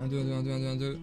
1, 2, 1, 2, 1, 2, 1, 2, 1, 2.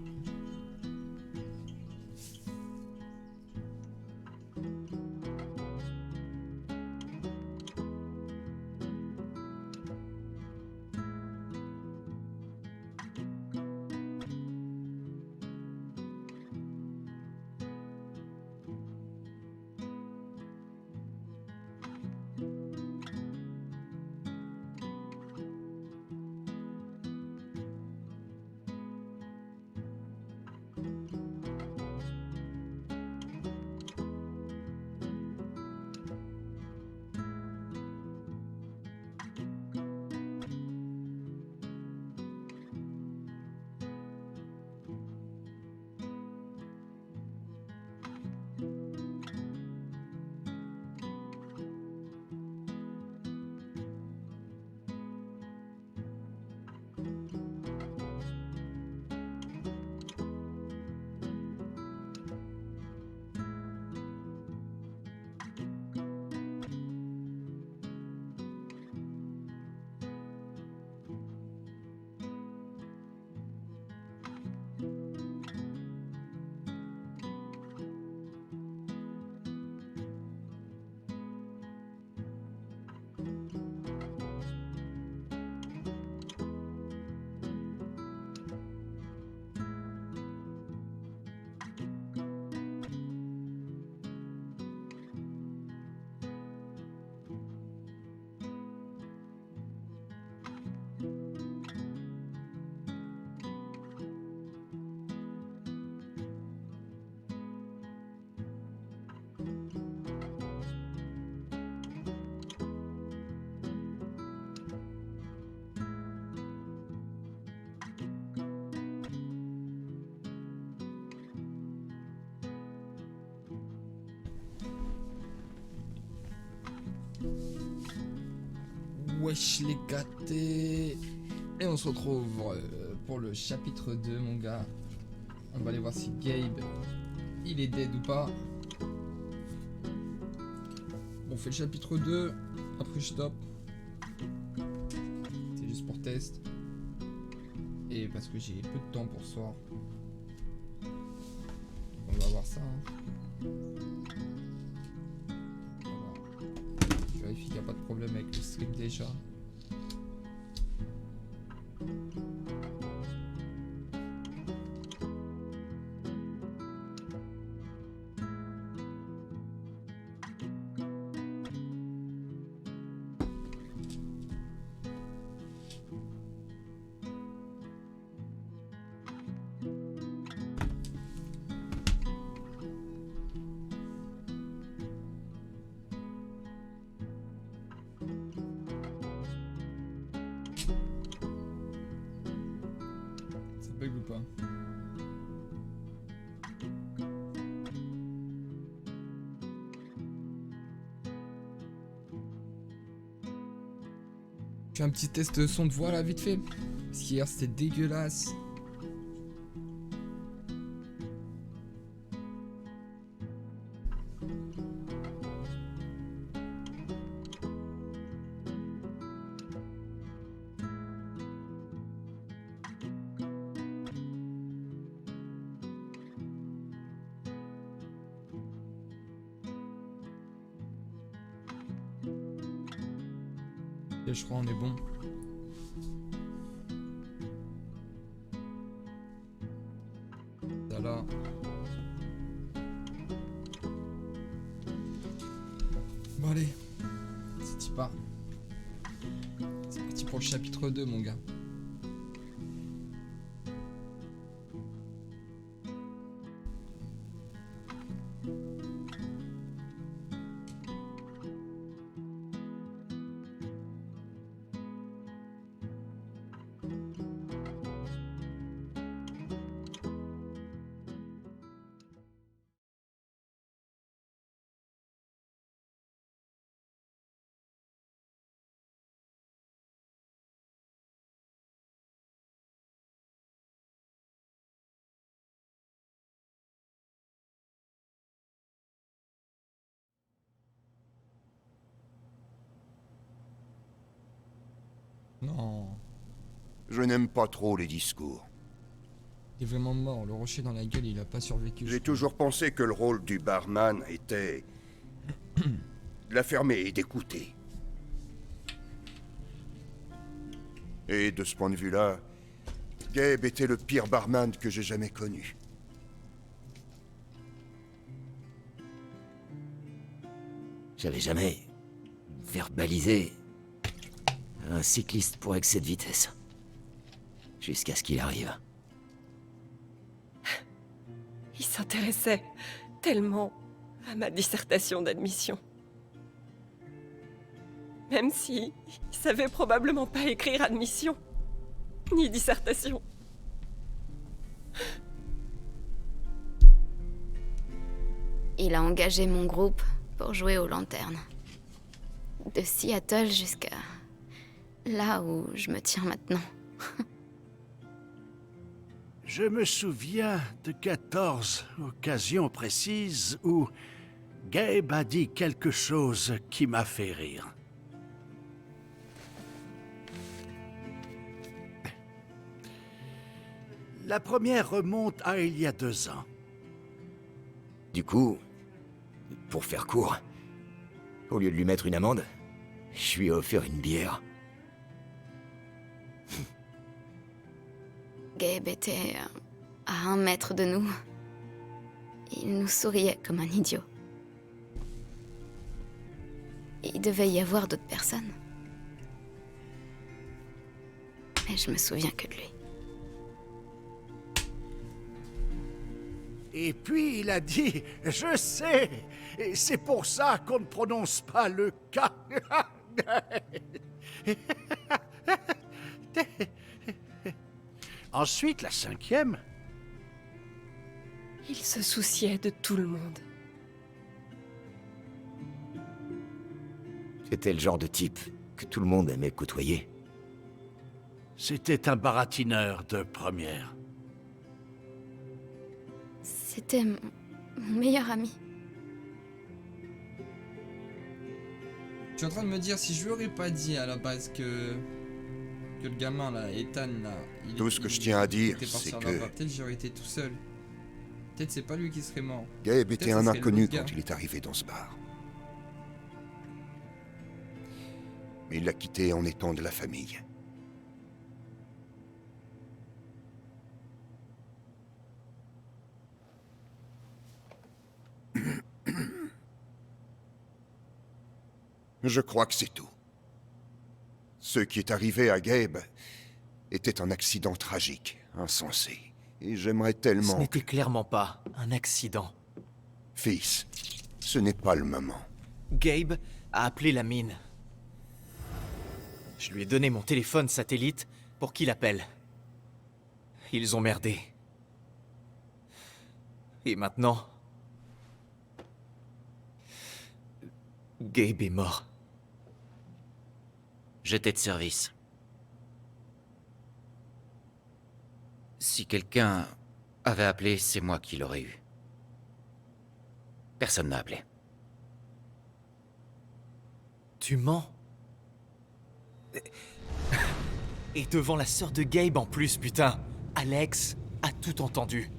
Wesh les gâtés. Et on se retrouve pour le chapitre 2 mon gars. On va aller voir si Gabe il est dead ou pas. On fait le chapitre 2. Après je stop. C'est juste pour test. Et parce que j'ai peu de temps pour ce soir. On va voir ça. Je vérifie qu'il n'y a pas de problème avec le stream déjà. Bug ou pas? Je fais un petit test son de voix là vite fait. Parce qu'hier c'était dégueulasse. Et je crois on est bon. Ça là. Bon allez. C'est pas. C'est parti pour le chapitre 2 mon gars. Non. Je n'aime pas trop les discours. Il est vraiment mort, le rocher dans la gueule, il a pas survécu. J'ai toujours pensé que le rôle du barman était... de la fermer et d'écouter. Et de ce point de vue-là, Gabe était le pire barman que j'ai jamais connu. J'avais jamais verbalisé un cycliste pour excès de vitesse. Jusqu'à ce qu'il arrive. Il s'intéressait tellement à ma dissertation d'admission. Même si il savait probablement pas écrire admission, ni dissertation. Il a engagé mon groupe pour jouer aux lanternes. De Seattle jusqu'à là où je me tiens maintenant. Je me souviens de 14 occasions précises où Gabe a dit quelque chose qui m'a fait rire. La première remonte à il y a 2 ans. Du coup, pour faire court, au lieu de lui mettre une amende, je lui ai offert une bière. Gabe était à 1 mètre de nous. Il nous souriait comme un idiot. Il devait y avoir d'autres personnes. Mais je me souviens que de lui. Et puis il a dit « Je sais, et c'est pour ça qu'on ne prononce pas le K. » Ensuite, la 5e. Il se souciait de tout le monde. C'était le genre de type que tout le monde aimait côtoyer. C'était un baratineur de première. C'était mon meilleur ami. Je suis en train de me dire, si je lui aurais pas dit à la base que le gamin là, Ethan là, Tout ce que je tiens à dire, était parti c'est en que- là-bas, peut-être j'aurais été tout seul. Peut-être c'est pas lui qui serait mort. Gabe Peut-être était ça un serait inconnu l'autre gars. quand il est arrivé dans ce bar. Mais il l'a quitté en étant de la famille. Je crois que c'est tout. Ce qui est arrivé à Gabe était un accident tragique, insensé. Et j'aimerais Ce tellement... n'était clairement pas un accident. Fils, ce n'est pas le moment. Gabe a appelé la mine. Je lui ai donné mon téléphone satellite pour qu'il appelle. Ils ont merdé. Et maintenant... Gabe est mort. J'étais de service. Si quelqu'un avait appelé, c'est moi qui l'aurais eu. Personne n'a appelé. Tu mens. Et devant la sœur de Gabe en plus, putain. Alex a tout entendu.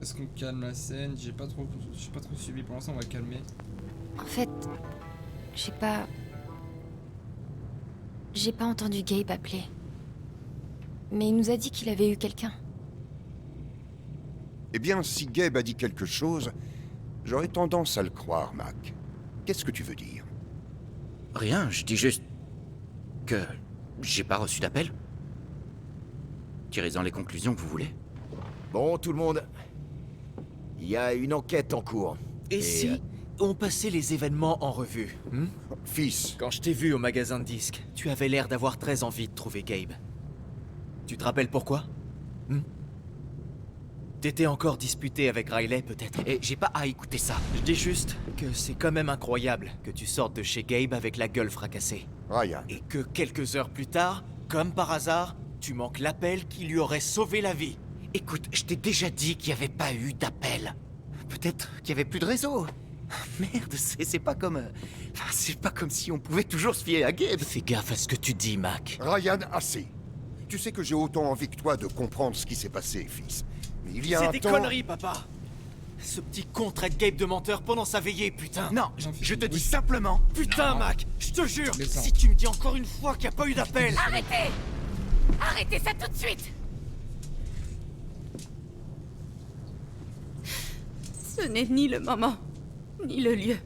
Est-ce qu'on calme la scène? J'ai pas trop suivi pour l'instant, on va calmer. En fait, j'ai pas entendu Gabe appeler. Mais il nous a dit qu'il avait eu quelqu'un. Eh bien, si Gabe a dit quelque chose, j'aurais tendance à le croire, Mac. Qu'est-ce que tu veux dire? Rien, je dis juste que j'ai pas reçu d'appel. Tirez-en les conclusions que vous voulez. Bon, tout le monde. Il y a une enquête en cours. Et si on passait les événements en revue, Fils, Quand je t'ai vu au magasin de disques, tu avais l'air d'avoir très envie de trouver Gabe. Tu te rappelles pourquoi? T'étais encore disputé avec Riley, peut-être? Et j'ai pas à écouter ça. Je dis juste que c'est quand même incroyable que tu sortes de chez Gabe avec la gueule fracassée. Ryan, Et que quelques heures plus tard, comme par hasard, tu manques l'appel qui lui aurait sauvé la vie. Écoute, je t'ai déjà dit qu'il n'y avait pas eu d'appel. Peut-être qu'il y avait plus de réseau. Merde, c'est pas comme... Enfin, c'est pas comme si on pouvait toujours se fier à Gabe. Fais gaffe à ce que tu dis, Mac. Ryan, assez. Tu sais que j'ai autant envie que toi de comprendre ce qui s'est passé, fils. Mais il y a C'est un des temps... conneries, papa. Ce petit con traite Gabe de menteur pendant sa veillée, putain. Non, J'en fais je te plus. dis simplement... Putain, Non. Mac, je te jure, Descends. si tu me dis encore une fois qu'il n'y a pas eu d'appel... Arrêtez! Arrêtez ça tout de suite! Ce n'est ni le moment, ni le lieu.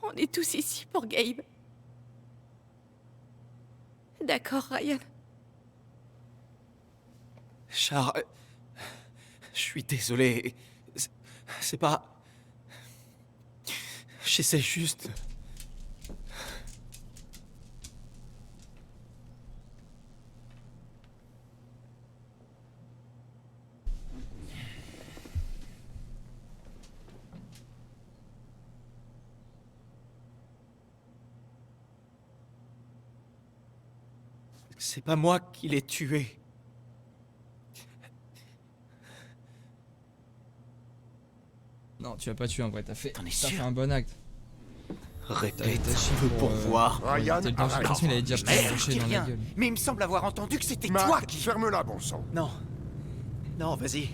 On est tous ici pour Gabe. D'accord, Ryan. Char... Je suis désolé. C'est pas... J'essaie juste... C'est pas moi qui l'ai tué. Non, tu as pas tué en vrai, t'as fait T'en es sûr un bon acte. Répète T'as chié un peu pour voir. Ryan, T'es dans arrête. le il avait déjà pris un Je rocher dis dans la rien, gueule. mais il me semble avoir entendu que c'était Mac, toi qui... ferme-la, bon sang. Non. Non, vas-y.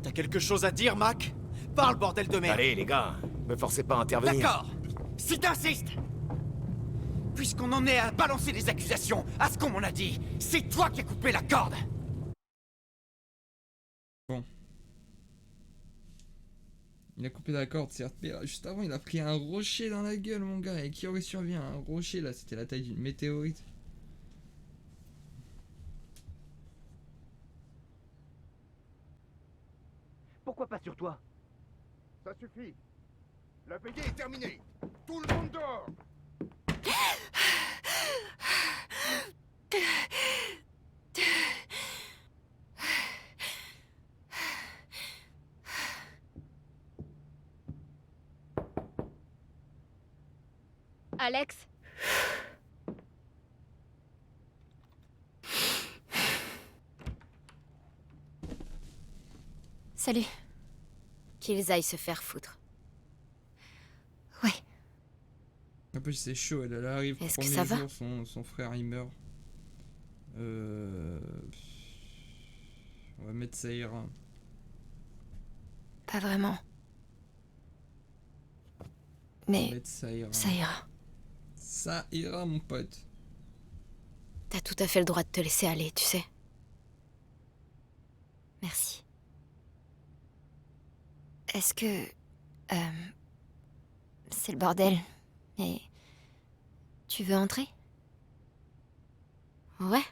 T'as quelque chose à dire, Mac? Parle, bordel de merde. Allez, les gars, me forcez pas à intervenir. D'accord. Si t'insistes, puisqu'on en est à balancer des accusations à ce qu'on m'en a dit, c'est toi qui as coupé la corde. Il a coupé la corde, certes, mais juste avant, il a pris un rocher dans la gueule, mon gars. Et qui aurait survécu à un rocher là? C'était la taille d'une météorite. Pourquoi pas sur toi? Ça suffit. La veillée est terminée. Tout le monde dort. Alex? Salut. Qu'ils aillent se faire foutre. Ouais. En plus, c'est chaud, elle arrive. Est-ce que premier ça va jour, son frère il meurt. On va mettre ça ira. Pas vraiment. On va Mais mettre ça ira. ça ira. Ça ira, mon pote. T'as tout à fait le droit de te laisser aller, tu sais. Merci. Est-ce que... c'est le bordel. Et... tu veux entrer? Ouais.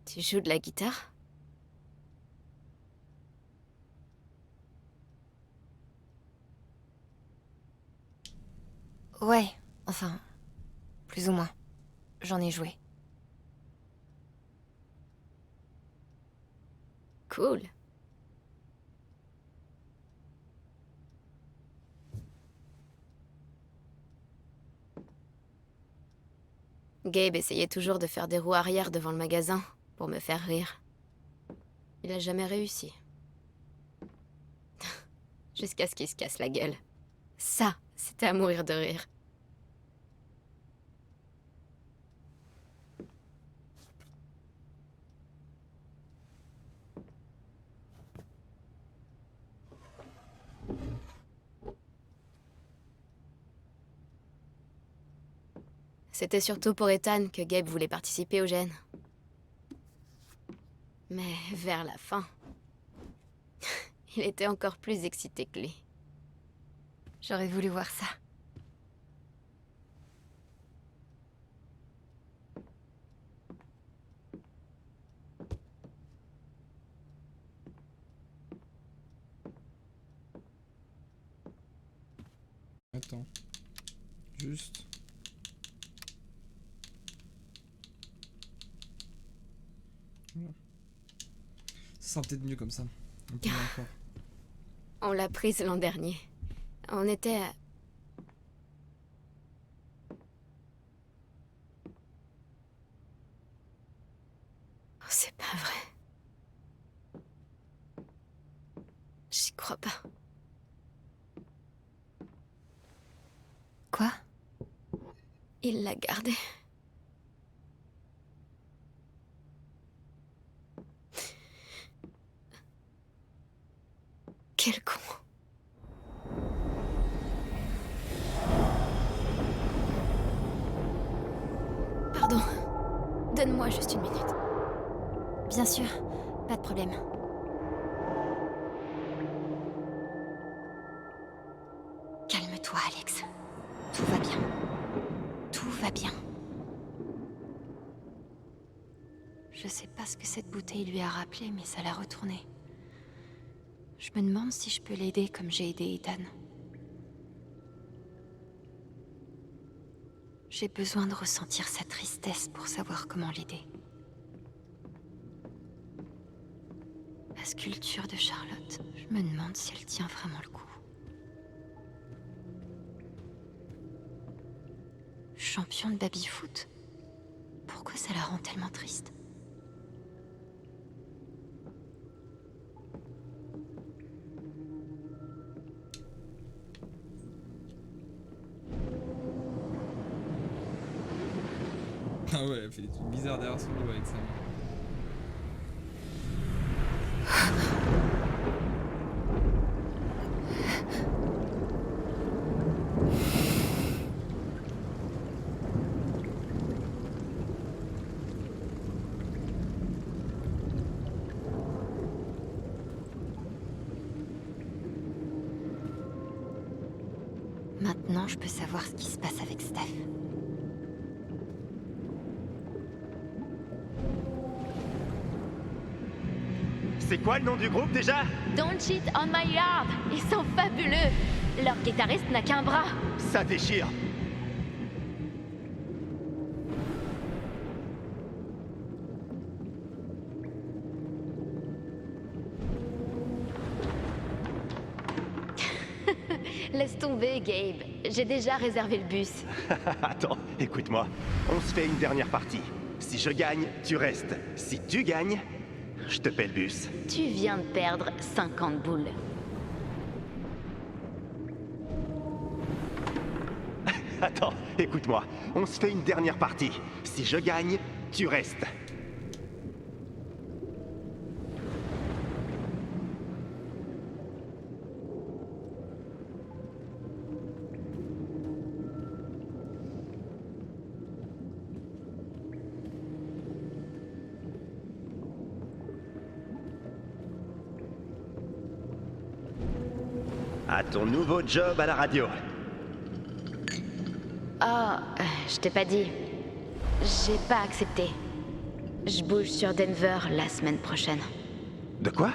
Tu joues de la guitare? Ouais, enfin, plus ou moins. J'en ai joué. Cool. Gabe essayait toujours de faire des roues arrière devant le magasin pour me faire rire. Il a jamais réussi. Jusqu'à ce qu'il se casse la gueule. Ça, c'était à mourir de rire. C'était surtout pour Ethan que Gabe voulait participer au gène. Mais vers la fin, il était encore plus excité que lui. J'aurais voulu voir ça. Attends. Juste. Voilà. Ça sera peut-être mieux comme ça. Un peu moins fort. On l'a prise l'an dernier. On était à... Oh, c'est pas vrai. J'y crois pas. Quoi? Il l'a gardée. Quel con. Pardon. Donne-moi juste une minute. Bien sûr, pas de problème. Calme-toi, Alex. Tout va bien. Tout va bien. Je sais pas ce que cette bouteille lui a rappelé, mais ça l'a retourné. Je me demande si je peux l'aider comme j'ai aidé Ethan. J'ai besoin de ressentir sa tristesse pour savoir comment l'aider. La sculpture de Charlotte, je me demande si elle tient vraiment le coup. Champion de baby-foot? Pourquoi ça la rend tellement triste? Ah ouais, elle fait des trucs bizarres derrière son dos avec ça. Maintenant, je peux savoir ce qui se passe avec Steph. C'est quoi le nom du groupe déjà? Don't cheat on my yard. Ils sont fabuleux. Leur guitariste n'a qu'un bras. Ça déchire. Laisse tomber, Gabe. J'ai déjà réservé le bus. Attends, écoute-moi. On se fait une dernière partie. Si je gagne, tu restes. Si tu gagnes, je te paie le bus. Tu viens de perdre 50 boules. Attends, écoute-moi. On se fait une dernière partie. Si je gagne, tu restes. À ton nouveau job à la radio. Oh, je t'ai pas dit. J'ai pas accepté. Je bouge sur Denver la semaine prochaine. De quoi?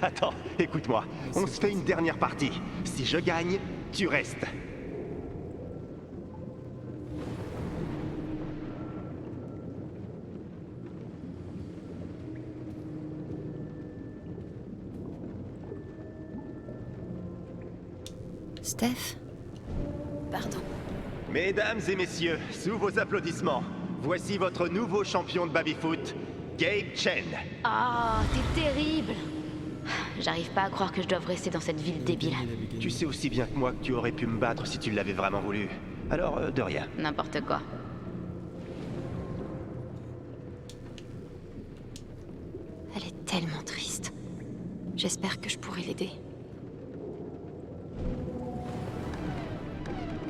Attends, écoute-moi. On se fait une dernière partie. Si je gagne, tu restes. Steph? Pardon. Mesdames et messieurs, sous vos applaudissements, voici votre nouveau champion de baby-foot, Gabe Chen. Oh, t'es terrible. J'arrive pas à croire que je doive rester dans cette ville débile. Tu sais aussi bien que moi que tu aurais pu me battre si tu l'avais vraiment voulu. Alors, de rien. N'importe quoi. Elle est tellement triste. J'espère que je pourrai l'aider.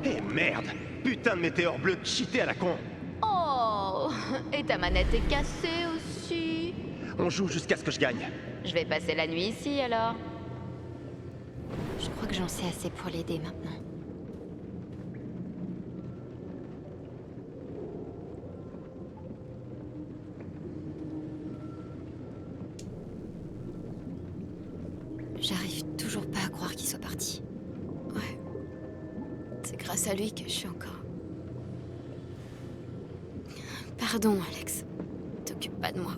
Eh merde! Putain de météore bleu cheaté à la con! Oh, et ta manette est cassée aussi. On joue jusqu'à ce que je gagne. Je vais passer la nuit ici alors. Je crois que j'en sais assez pour l'aider maintenant. J'arrive toujours pas à croire qu'il soit parti. grâce à lui que je suis encore... Pardon, Alex. T'occupe pas de moi.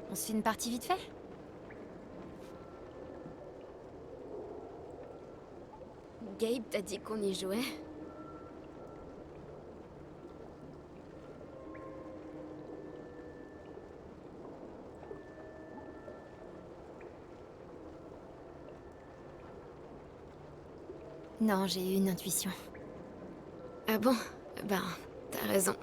On se fait une partie vite fait? Gabe t'a dit qu'on y jouait? Non, j'ai eu une intuition. Ah bon? Ben, t'as raison.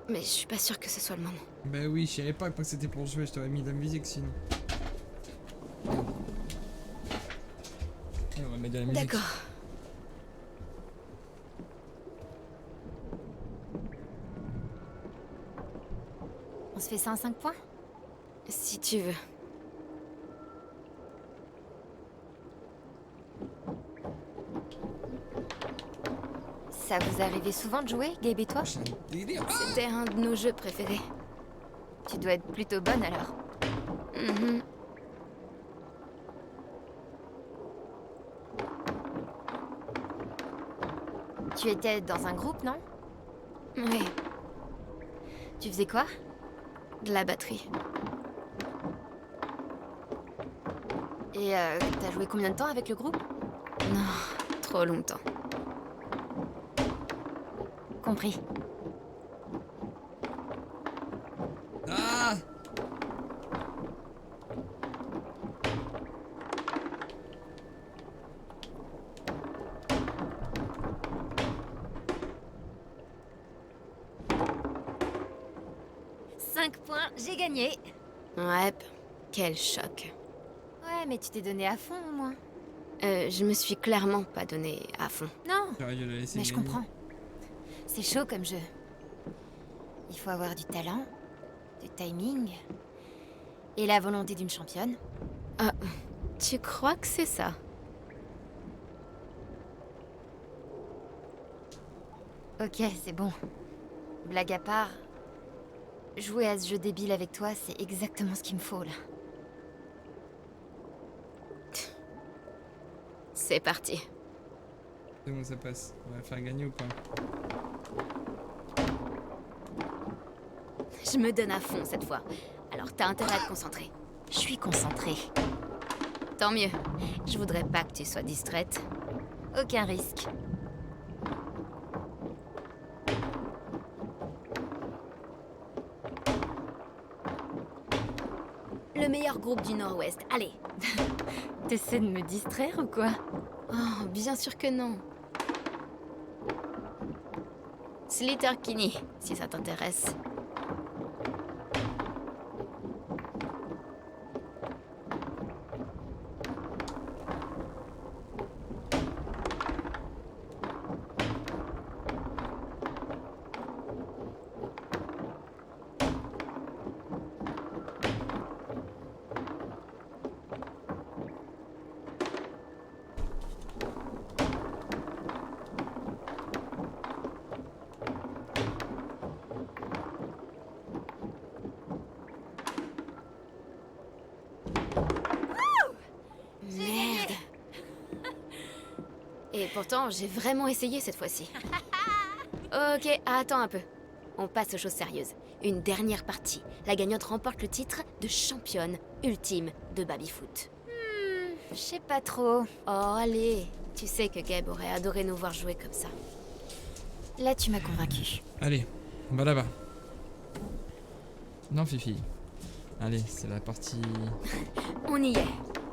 Mais je suis pas sûre que ce soit le moment. Bah oui, je savais pas que c'était pour jouer, je t'aurais mis de la musique sinon. Et on va mettre de la musique. D'accord. On se fait ça en 5 points? Si tu veux. Ça vous arrivait souvent de jouer, Gabe et toi? C'était un de nos jeux préférés. Tu dois être plutôt bonne alors. Mhm. Tu étais dans un groupe, non? Oui, Tu faisais quoi? de la batterie. Et t'as joué combien de temps avec le groupe? Non, trop longtemps. Compris. Ah! J'ai gagné. Ouais, quel choc. Ouais, mais tu t'es donné à fond au moins. Je me suis clairement pas donné à fond. Non, J'aurais dû la laisser mais je gagner. comprends. C'est chaud comme jeu. Il faut avoir du talent, du timing et la volonté d'une championne. Ah, tu crois que c'est ça? Ok, c'est bon. Blague à part, jouer à ce jeu débile avec toi, c'est exactement ce qu'il me faut là. C'est parti. C'est bon, ça passe. On va faire gagner ou pas? Je me donne à fond cette fois. Alors t'as intérêt à te concentrer. Je suis concentrée. Tant mieux. Je voudrais pas que tu sois distraite. Aucun risque. Le meilleur groupe du Nord-Ouest. Allez. T'essaies de me distraire ou quoi? Oh, bien sûr que non. Sleater-Kinney, si ça t'intéresse. Merde. Et pourtant, j'ai vraiment essayé cette fois-ci. Ok, attends un peu. On passe aux choses sérieuses. Une dernière partie. La gagnante remporte le titre de championne ultime de baby-foot. Je sais pas trop. Oh, allez. Tu sais que Gabe aurait adoré nous voir jouer comme ça. Là, tu m'as convaincu. Allez, on va là-bas. Non, Fifi. Allez, c'est la partie... On y est.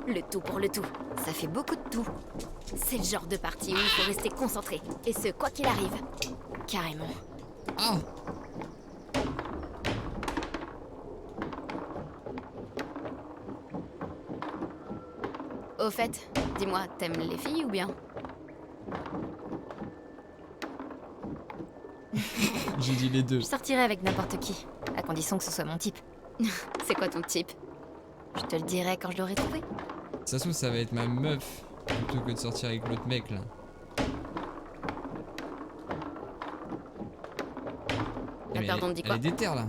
Le tout pour le tout. Ça fait beaucoup de tout. C'est le genre de partie où il faut rester concentré. Et ce, quoi qu'il arrive. Carrément. Ah! Au fait, dis-moi, t'aimes les filles ou bien? J'ai dit les deux. Je sortirai avec n'importe qui, à condition que ce soit mon type. C'est quoi ton type? Je te le dirai quand je l'aurai trouvé. Ça se trouve, ça va être ma meuf plutôt que de sortir avec l'autre mec là. La Mais perdante elle, dit elle quoi? est déter là.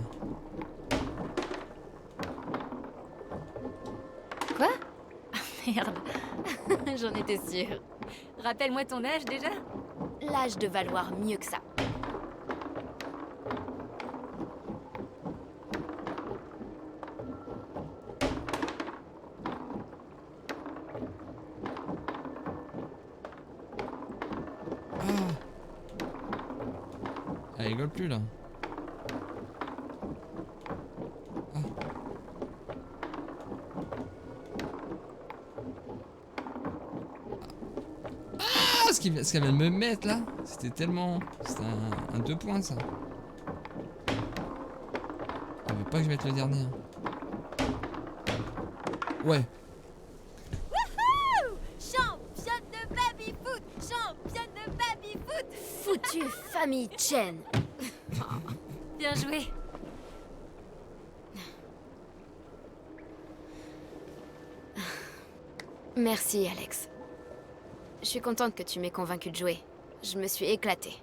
Quoi? Ah, merde. J'en étais sûre. Rappelle-moi ton âge déjà? L'âge de valoir mieux que ça. Elle rigole plus là. Ce qu'elle vient de me mettre là, c'était tellement... C'était un 2 points ça. Elle veut pas que je mette le dernier. Ouais. Wouhou! Championne de baby-foot! Championne de baby-foot! Foutue famille Chen. Bien joué! Merci, Alex. Je suis contente que tu m'aies convaincu de jouer. Je me suis éclatée.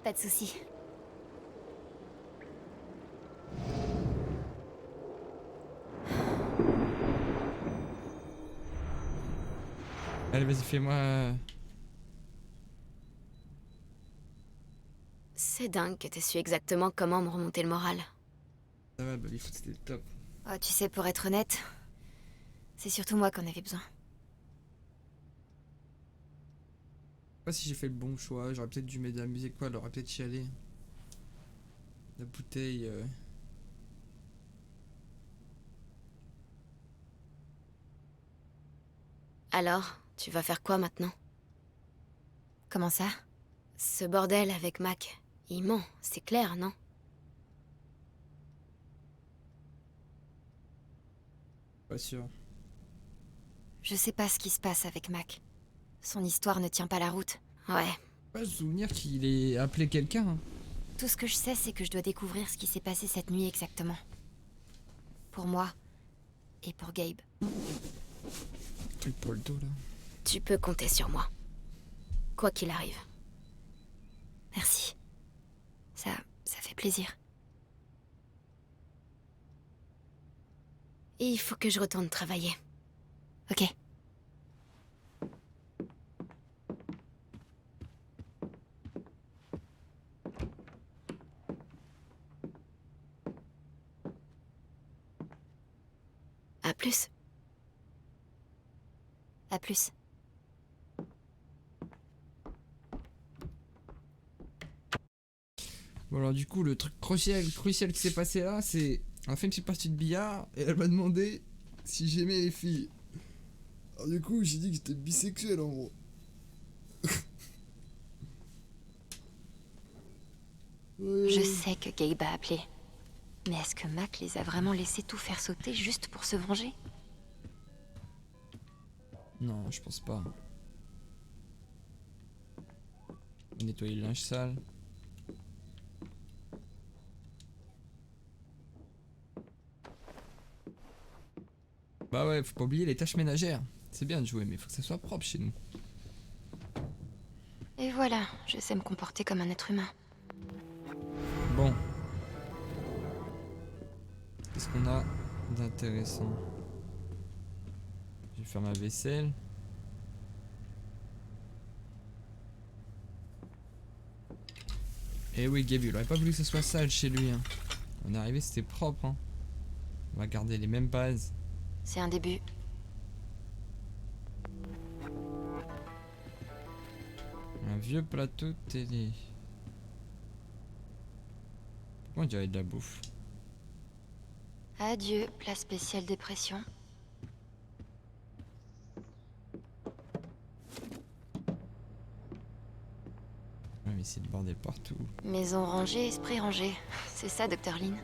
Pas de soucis. Allez, vas-y, fais-moi... C'est dingue que tu su exactement comment me remonter le moral. Ça va, Babyfoot, c'était le top. Oh, tu sais, pour être honnête, c'est surtout moi qu'on avait besoin. Je sais pas si j'ai fait le bon choix, j'aurais peut-être dû mettre de la musique, quoi, elle aurait peut-être chialé. La bouteille... Alors, tu vas faire quoi maintenant? Comment ça? Ce bordel avec Mac, il ment, c'est clair, non? Pas sûr. Je sais pas ce qui se passe avec Mac. Son histoire ne tient pas la route. Ouais. Pas se souvenir qu'il ait appelé quelqu'un. Hein. Tout ce que je sais, c'est que je dois découvrir ce qui s'est passé cette nuit exactement. Pour moi et pour Gabe. Truc pour le dos là. Tu peux compter sur moi. Quoi qu'il arrive. Merci. Ça fait plaisir. Et il faut que je retourne travailler. Ok. À plus. À plus. Bon alors du coup le truc crucial qui s'est passé là, c'est... On a fait une petite partie de billard et elle m'a demandé si j'aimais les filles. Alors du coup j'ai dit que j'étais bisexuel en gros. Je sais que Gabe a appelé. Mais est-ce que Mac les a vraiment laissés tout faire sauter juste pour se venger? Non, je pense pas. Nettoyer le linge sale. Bah ouais, faut pas oublier les tâches ménagères. C'est bien de jouer, mais faut que ça soit propre chez nous. Et voilà, je sais me comporter comme un être humain. Bon. Qu'est-ce qu'on a d'intéressant? Je vais faire ma vaisselle. Et oui, Gabe, il aurait pas voulu que ce soit sale chez lui. Hein. On est arrivé, c'était propre. Hein. On va garder les mêmes bases. C'est un début. Un vieux plateau de télé. Pourquoi on dirait de la bouffe? Adieu, place spéciale dépression. Ouais, mais c'est le bordel partout. Maison rangée, esprit rangé. C'est ça, Dr. Lynn.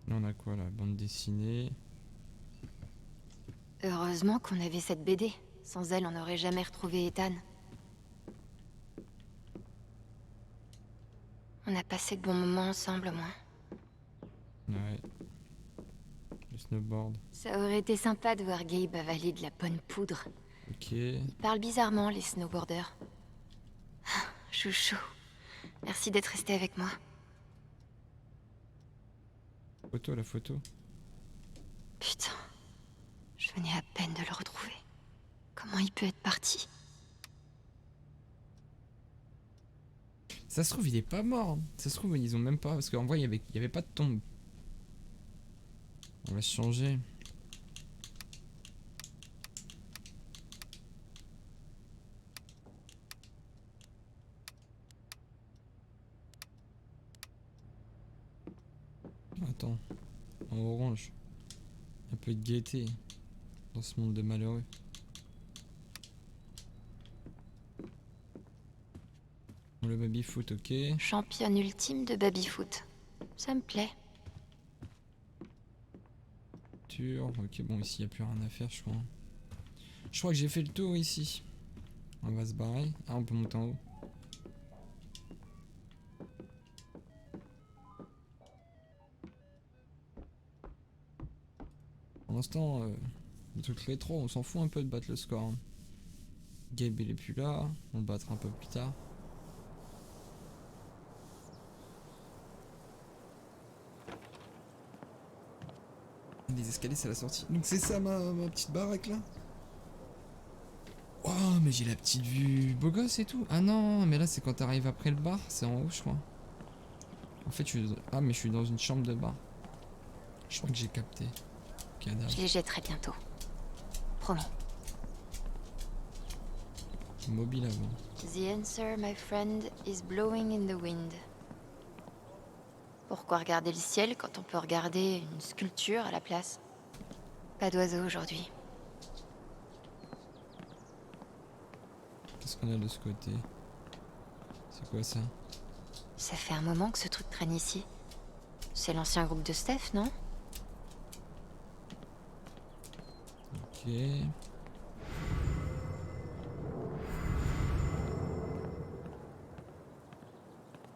Là, on a quoi là? Bande dessinée. Heureusement qu'on avait cette BD. Sans elle, on n'aurait jamais retrouvé Ethan. On a passé de bons moments ensemble, au moins. Ouais. Le Snowboard. Ça aurait été sympa de voir Gabe avaler de la bonne poudre. Ok. Ils parlent bizarrement, les snowboarders. Ah, chouchou. Merci d'être resté avec moi. Photo, la photo. Putain. Je venais à peine de le retrouver. Comment il peut être parti? Ça se trouve, il est pas mort. Ça se trouve, ils ont même pas. Parce qu'en vrai, il y avait pas de tombe. On va changer. Attends. En orange. Un peu de gaieté. Dans ce monde de malheureux. Le baby-foot, ok. Championne ultime de baby-foot. Ça me plaît. Ok, bon, ici, il n'y a plus rien à faire, je crois. Je crois que j'ai fait le tour ici. On va se barrer. Ah, on peut monter en haut. Pour l'instant, le truc rétro, on s'en fout un peu de battre le score. Hein. Gabe, il est plus là. On le battra un peu plus tard. Les escaliers, c'est la sortie. Donc c'est ça ma petite baraque là. Oh, mais j'ai la petite vue beau gosse et tout. Ah non, mais là c'est quand t'arrives après le bar, c'est en haut je crois. En fait ah mais je suis dans une chambre de bar. Je crois que j'ai capté. Cadavre. Je les jetterai bientôt. Promis. Mobile avant. The answer, my friend, is blowing in the wind. Pourquoi regarder le ciel quand on peut regarder une sculpture à la place? Pas d'oiseaux aujourd'hui. Qu'est-ce qu'on a de ce côté? C'est quoi ça? Ça fait un moment que ce truc traîne ici. C'est l'ancien groupe de Steph, non? Ok.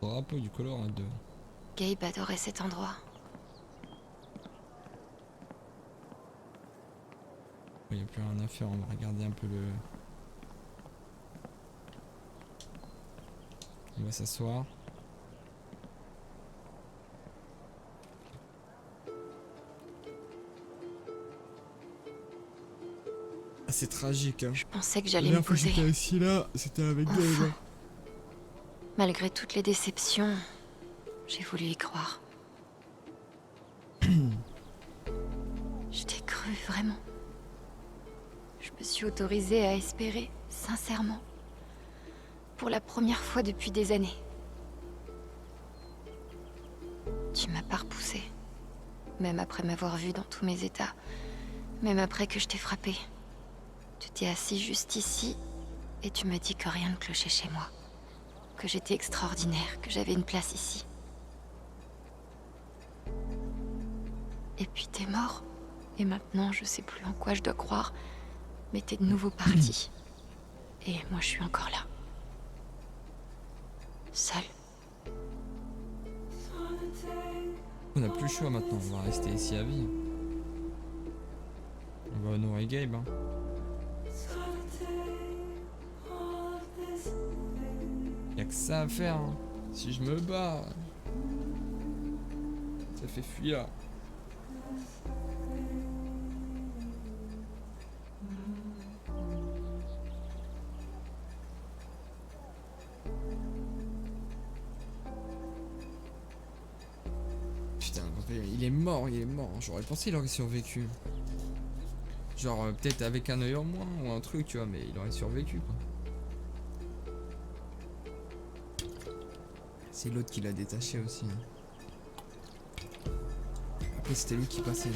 Drapeau du Colorado. Gabe adorait cet endroit. Il n'y a plus rien à faire, on va regarder un peu le... On va s'asseoir. Ah, c'est tragique, hein. Je pensais que j'allais me poser. J'étais assis là, c'était avec Gabe. Malgré toutes les déceptions, j'ai voulu y croire. Je t'ai cru, vraiment. Je me suis autorisée à espérer, sincèrement. Pour la première fois depuis des années. Tu m'as pas repoussée. Même après m'avoir vue dans tous mes états. Même après que je t'ai frappée. Tu t'es assis juste ici et tu m'as dit que rien ne clochait chez moi. Que j'étais extraordinaire, que j'avais une place ici. Et puis t'es mort. Et maintenant, je sais plus en quoi je dois croire. Mais t'es de nouveau parti. Et moi, je suis encore là. Seule. On n'a plus le choix maintenant, on va rester ici à vie. On va honorer Gabe, hein. Y'a que ça à faire, hein. Si je me bats, ça fait fuir. Putain, il est mort, il est mort. J'aurais pensé qu'il aurait survécu. Genre peut-être avec un œil en moins ou un truc, tu vois, mais il aurait survécu quoi. C'est l'autre qui l'a détaché aussi. Hein. Après c'était lui qui passait.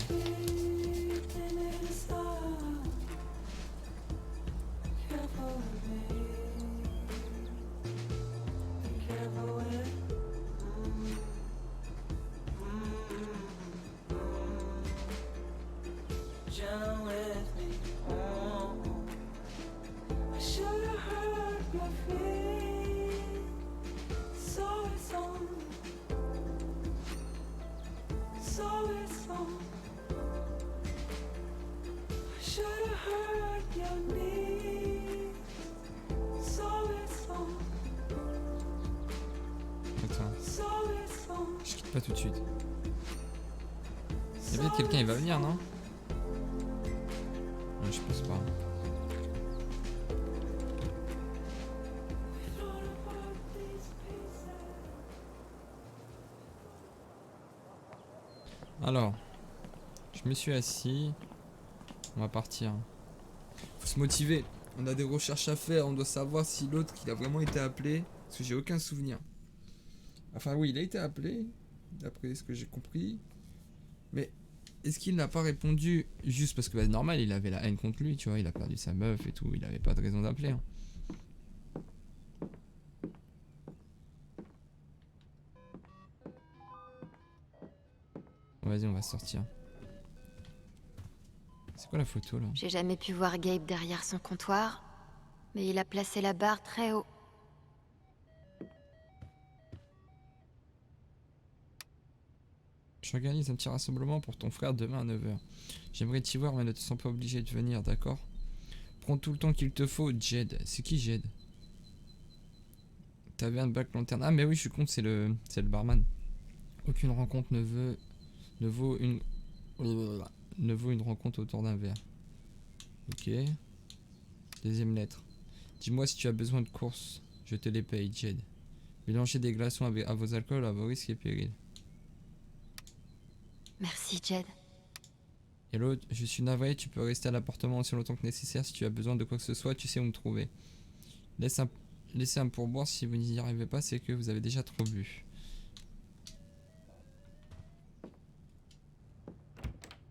Attends. Je quitte pas tout de suite. Il y a peut-être quelqu'un, il va venir, non? Non, je pense pas. Alors, je me suis assis. On va partir. Faut se motiver. On a des recherches à faire. On doit savoir si l'autre il a vraiment été appelé. Parce que j'ai aucun souvenir. Enfin oui, il a été appelé. D'après ce que j'ai compris. Mais est-ce qu'il n'a pas répondu juste parce que bah, normal, il avait la haine contre lui, tu vois. Il a perdu sa meuf et tout. Il avait pas de raison d'appeler. Hein. Vas-y, on va sortir. C'est quoi la photo là? J'ai jamais pu voir Gabe derrière son comptoir, mais il a placé la barre très haut. J'organise un petit rassemblement pour ton frère demain à 9 h. J'aimerais t'y voir, mais ne te sens pas obligé de venir, d'accord? Prends tout le temps qu'il te faut, Jed. C'est qui Jed? Taverne Black Lantern. Ah mais oui, je suis con, c'est le barman. Aucune rencontre ne vaut une rencontre autour d'un verre. Ok. Deuxième lettre. Dis-moi si tu as besoin de courses. Je te les paye, Jed. Mélangez des glaçons à vos alcools, à vos risques et périls. Merci, Jed. Et l'autre, je suis navré, tu peux rester à l'appartement aussi longtemps que nécessaire. Si tu as besoin de quoi que ce soit, tu sais où me trouver. Laissez un pourboire si vous n'y arrivez pas, c'est que vous avez déjà trop bu.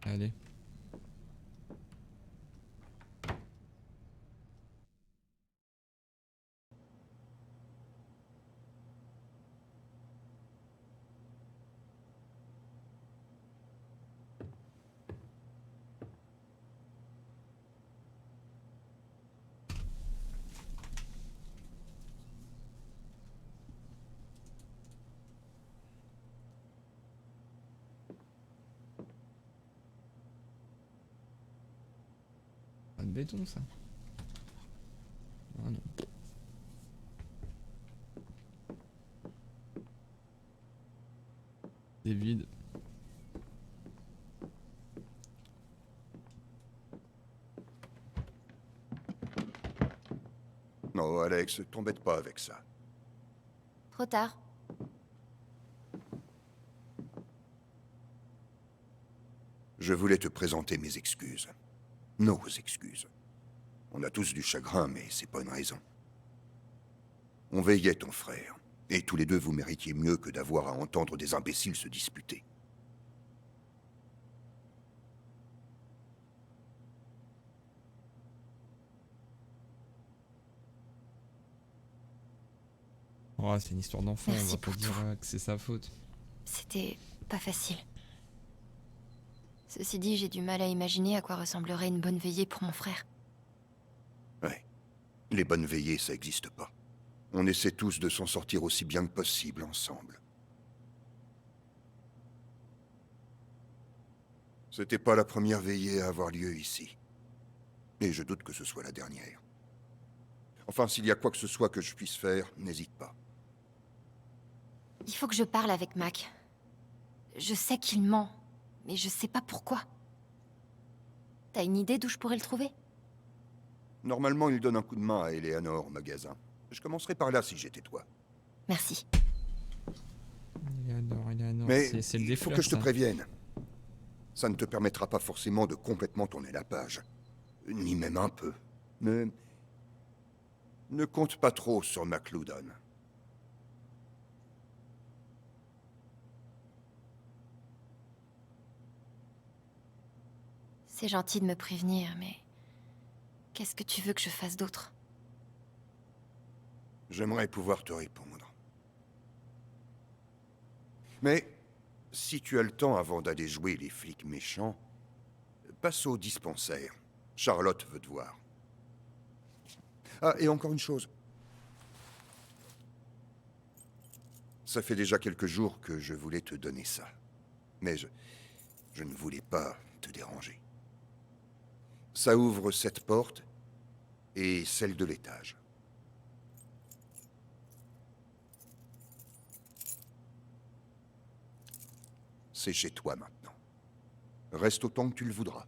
Allez. Pas de béton ça. Ah non. C'est vide. Non, Alex, t'embête pas avec ça. Trop tard. Je voulais te présenter mes excuses. Nos excuses. On a tous du chagrin, mais c'est pas une raison. On veillait ton frère, et tous les deux vous méritiez mieux que d'avoir à entendre des imbéciles se disputer. Oh, c'est une histoire d'enfant, on Merci va pas pour dire tout. que c'est sa faute. C'était pas facile. Ceci dit, j'ai du mal à imaginer à quoi ressemblerait une bonne veillée pour mon frère. Ouais. Les bonnes veillées, ça existe pas. On essaie tous de s'en sortir aussi bien que possible ensemble. C'était pas la première veillée à avoir lieu ici. Et je doute que ce soit la dernière. Enfin, s'il y a quoi que ce soit que je puisse faire, n'hésite pas. Il faut que je parle avec Mac. Je sais qu'il ment, mais je sais pas pourquoi. T'as une idée d'où je pourrais le trouver? Normalement, il donne un coup de main à Eleanor au magasin. Je commencerai par là si j'étais toi. Merci. Eleanor, Mais c'est le il faut défleur, que je te ça. prévienne. Ça ne te permettra pas forcément de complètement tourner la page. Ni même un peu. Ne compte pas trop sur McLoudon. C'est gentil de me prévenir, mais... Qu'est-ce que tu veux que je fasse d'autre? J'aimerais pouvoir te répondre. Mais, si tu as le temps avant d'aller jouer les flics méchants, passe au dispensaire. Charlotte veut te voir. Ah, et encore une chose. Ça fait déjà quelques jours que je voulais te donner ça. Mais je ne voulais pas te déranger. Ça ouvre cette porte et celle de l'étage. C'est chez toi maintenant. Reste autant que tu le voudras.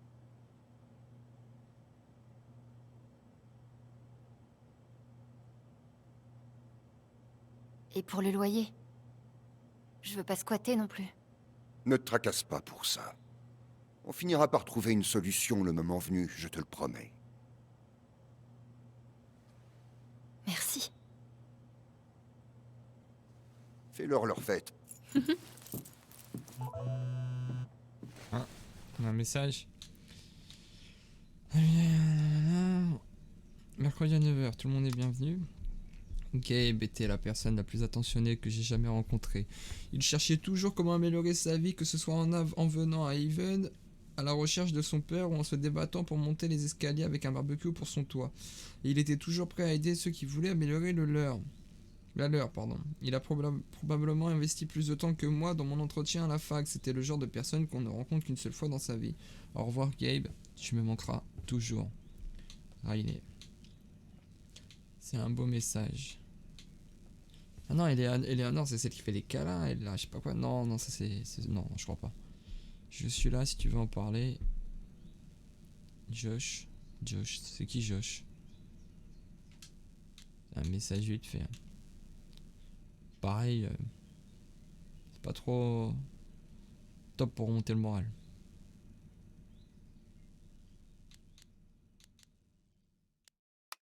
Et pour le loyer? Je veux pas squatter non plus. Ne te tracasse pas pour ça. On finira par trouver une solution le moment venu, je te le promets. Merci. Fais-leur leur fête. Ah, on a un message. Mercredi à 9h, tout le monde est bienvenu. Gabe était la personne la plus attentionnée que j'ai jamais rencontrée. Il cherchait toujours comment améliorer sa vie, que ce soit en venant à Haven, à la recherche de son père ou en se débattant pour monter les escaliers avec un barbecue pour son toit. Et il était toujours prêt à aider ceux qui voulaient améliorer la leur. Il a probablement investi plus de temps que moi dans mon entretien à la fac. C'était le genre de personne qu'on ne rencontre qu'une seule fois dans sa vie. Au revoir Gabe, tu me manqueras toujours. Riley. C'est un beau message. Ah non, Eleanor, c'est celle qui fait les câlins, elle là, je sais pas quoi. Non, ça c'est. Non, je crois pas. Je suis là si tu veux en parler. Josh, c'est qui Josh? Un message vite fait. Pareil, c'est pas trop top pour remonter le moral.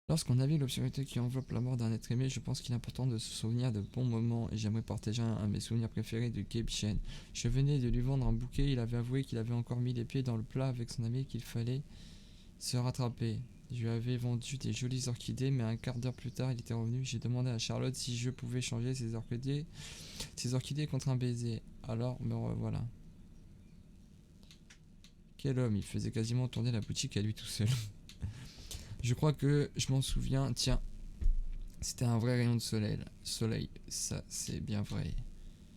Lorsqu'on navigue l'obscurité qui enveloppe la mort d'un être aimé, je pense qu'il est important de se souvenir de bons moments et j'aimerais partager un de mes souvenirs préférés de Gabe Chen. Je venais de lui vendre un bouquet, il avait avoué qu'il avait encore mis les pieds dans le plat avec son ami et qu'il fallait se rattraper. Je lui avais vendu des jolies orchidées, mais un quart d'heure plus tard, il était revenu. J'ai demandé à Charlotte si je pouvais changer ses orchidées contre un baiser. Alors, me revoilà. Quel homme, il faisait quasiment tourner la boutique à lui tout seul. Je crois que je m'en souviens. Tiens, c'était un vrai rayon de soleil. Ça, c'est bien vrai.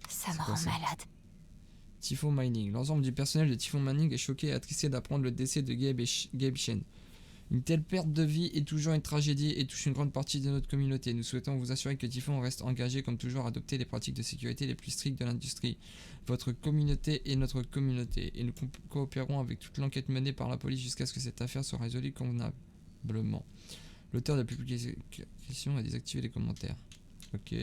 Ça me rend malade. Typhon Mining. L'ensemble du personnel de Typhon Mining est choqué et attristé d'apprendre le décès de Gabe Chen. Une telle perte de vie est toujours une tragédie et touche une grande partie de notre communauté. Nous souhaitons vous assurer que Typhon reste engagé comme toujours à adopter les pratiques de sécurité les plus strictes de l'industrie. Votre communauté est notre communauté et nous coopérons avec toute l'enquête menée par la police jusqu'à ce que cette affaire soit résolue convenablement. L'auteur de la publication a désactivé les commentaires. Ok.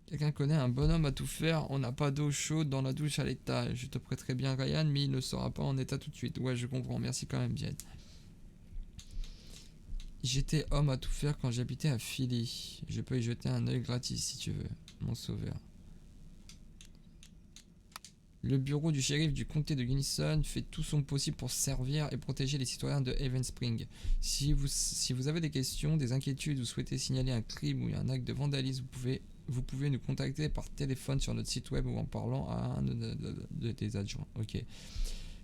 Quelqu'un connaît un bonhomme à tout faire, on n'a pas d'eau chaude dans la douche à l'étage. Je te prêterai bien Ryan, mais il ne sera pas en état tout de suite. Ouais, je comprends, merci quand même, Jed. J'étais homme à tout faire quand j'habitais à Philly. Je peux y jeter un œil gratis si tu veux, mon sauveur. Le bureau du shérif du comté de Gunnison fait tout son possible pour servir et protéger les citoyens de Haven Spring. Si vous avez des questions, des inquiétudes ou souhaitez signaler un crime ou un acte de vandalisme, vous pouvez nous contacter par téléphone sur notre site web ou en parlant à un de tes adjoints. Ok.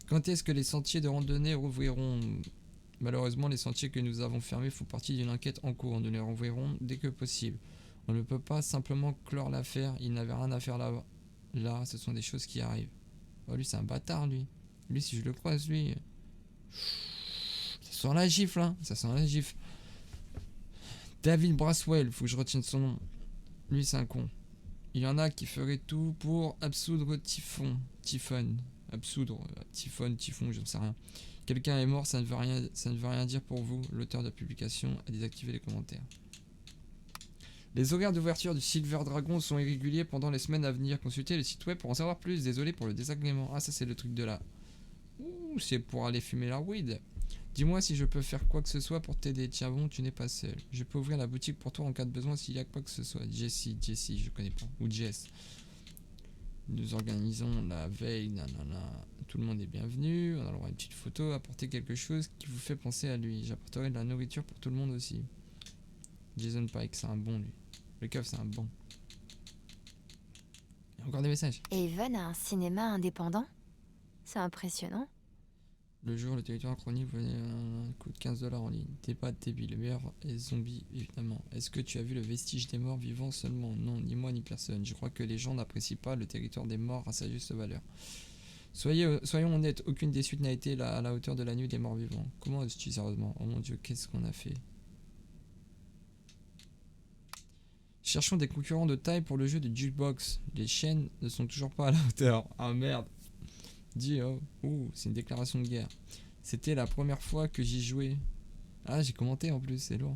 Quand est-ce que les sentiers de randonnée rouvriront? Malheureusement, les sentiers que nous avons fermés font partie d'une enquête en cours. Nous les rouvrirons dès que possible. On ne peut pas simplement clore l'affaire. Il n'avait rien à faire là-bas. Là, ce sont des choses qui arrivent. Oh, lui, c'est un bâtard, lui. Lui, si je le croise, lui... Ça sent la gifle, hein. Ça sent la gifle. David Braswell, faut que je retienne son nom. Lui, c'est un con. Il y en a qui feraient tout pour absoudre Typhon. Absoudre. Typhon, j'en sais rien. Quelqu'un est mort, ça ne veut rien dire pour vous. L'auteur de la publication a désactivé les commentaires. Les horaires d'ouverture du Silver Dragon sont irréguliers pendant les semaines à venir. Consultez le site web pour en savoir plus. Désolé pour le désagrément. Ah, ça c'est le truc de là. Ouh, c'est pour aller fumer la weed. Dis-moi si je peux faire quoi que ce soit pour t'aider. Tiens bon, tu n'es pas seul. Je peux ouvrir la boutique pour toi en cas de besoin s'il y a quoi que ce soit. Jessie, je connais pas. Ou Jess. Nous organisons la veille, nanana. Tout le monde est bienvenu. On aura une petite photo. Apportez quelque chose qui vous fait penser à lui. J'apporterai de la nourriture pour tout le monde aussi. Jason Pike, c'est un bon lui. Le keuf, c'est un bon. Il y a encore des messages. Haven a un cinéma indépendant? C'est impressionnant. Le jour, le territoire chronique coûte 15$ en ligne. T'es pas débile. Le meilleur est zombie, évidemment. Est-ce que tu as vu le vestige des morts vivants seulement? Non, ni moi ni personne. Je crois que les gens n'apprécient pas le territoire des morts à sa juste valeur. Soyons honnêtes, aucune des suites n'a été à la hauteur de la nuit des morts vivants. Comment est-ce sérieusement? Oh mon dieu, qu'est-ce qu'on a fait? Cherchons des concurrents de taille pour le jeu de Jukebox. Les chaînes ne sont toujours pas à la hauteur. Ah merde. Dis oh. Ouh, c'est une déclaration de guerre. C'était la première fois que j'y jouais. Ah, j'ai commenté en plus, c'est lourd.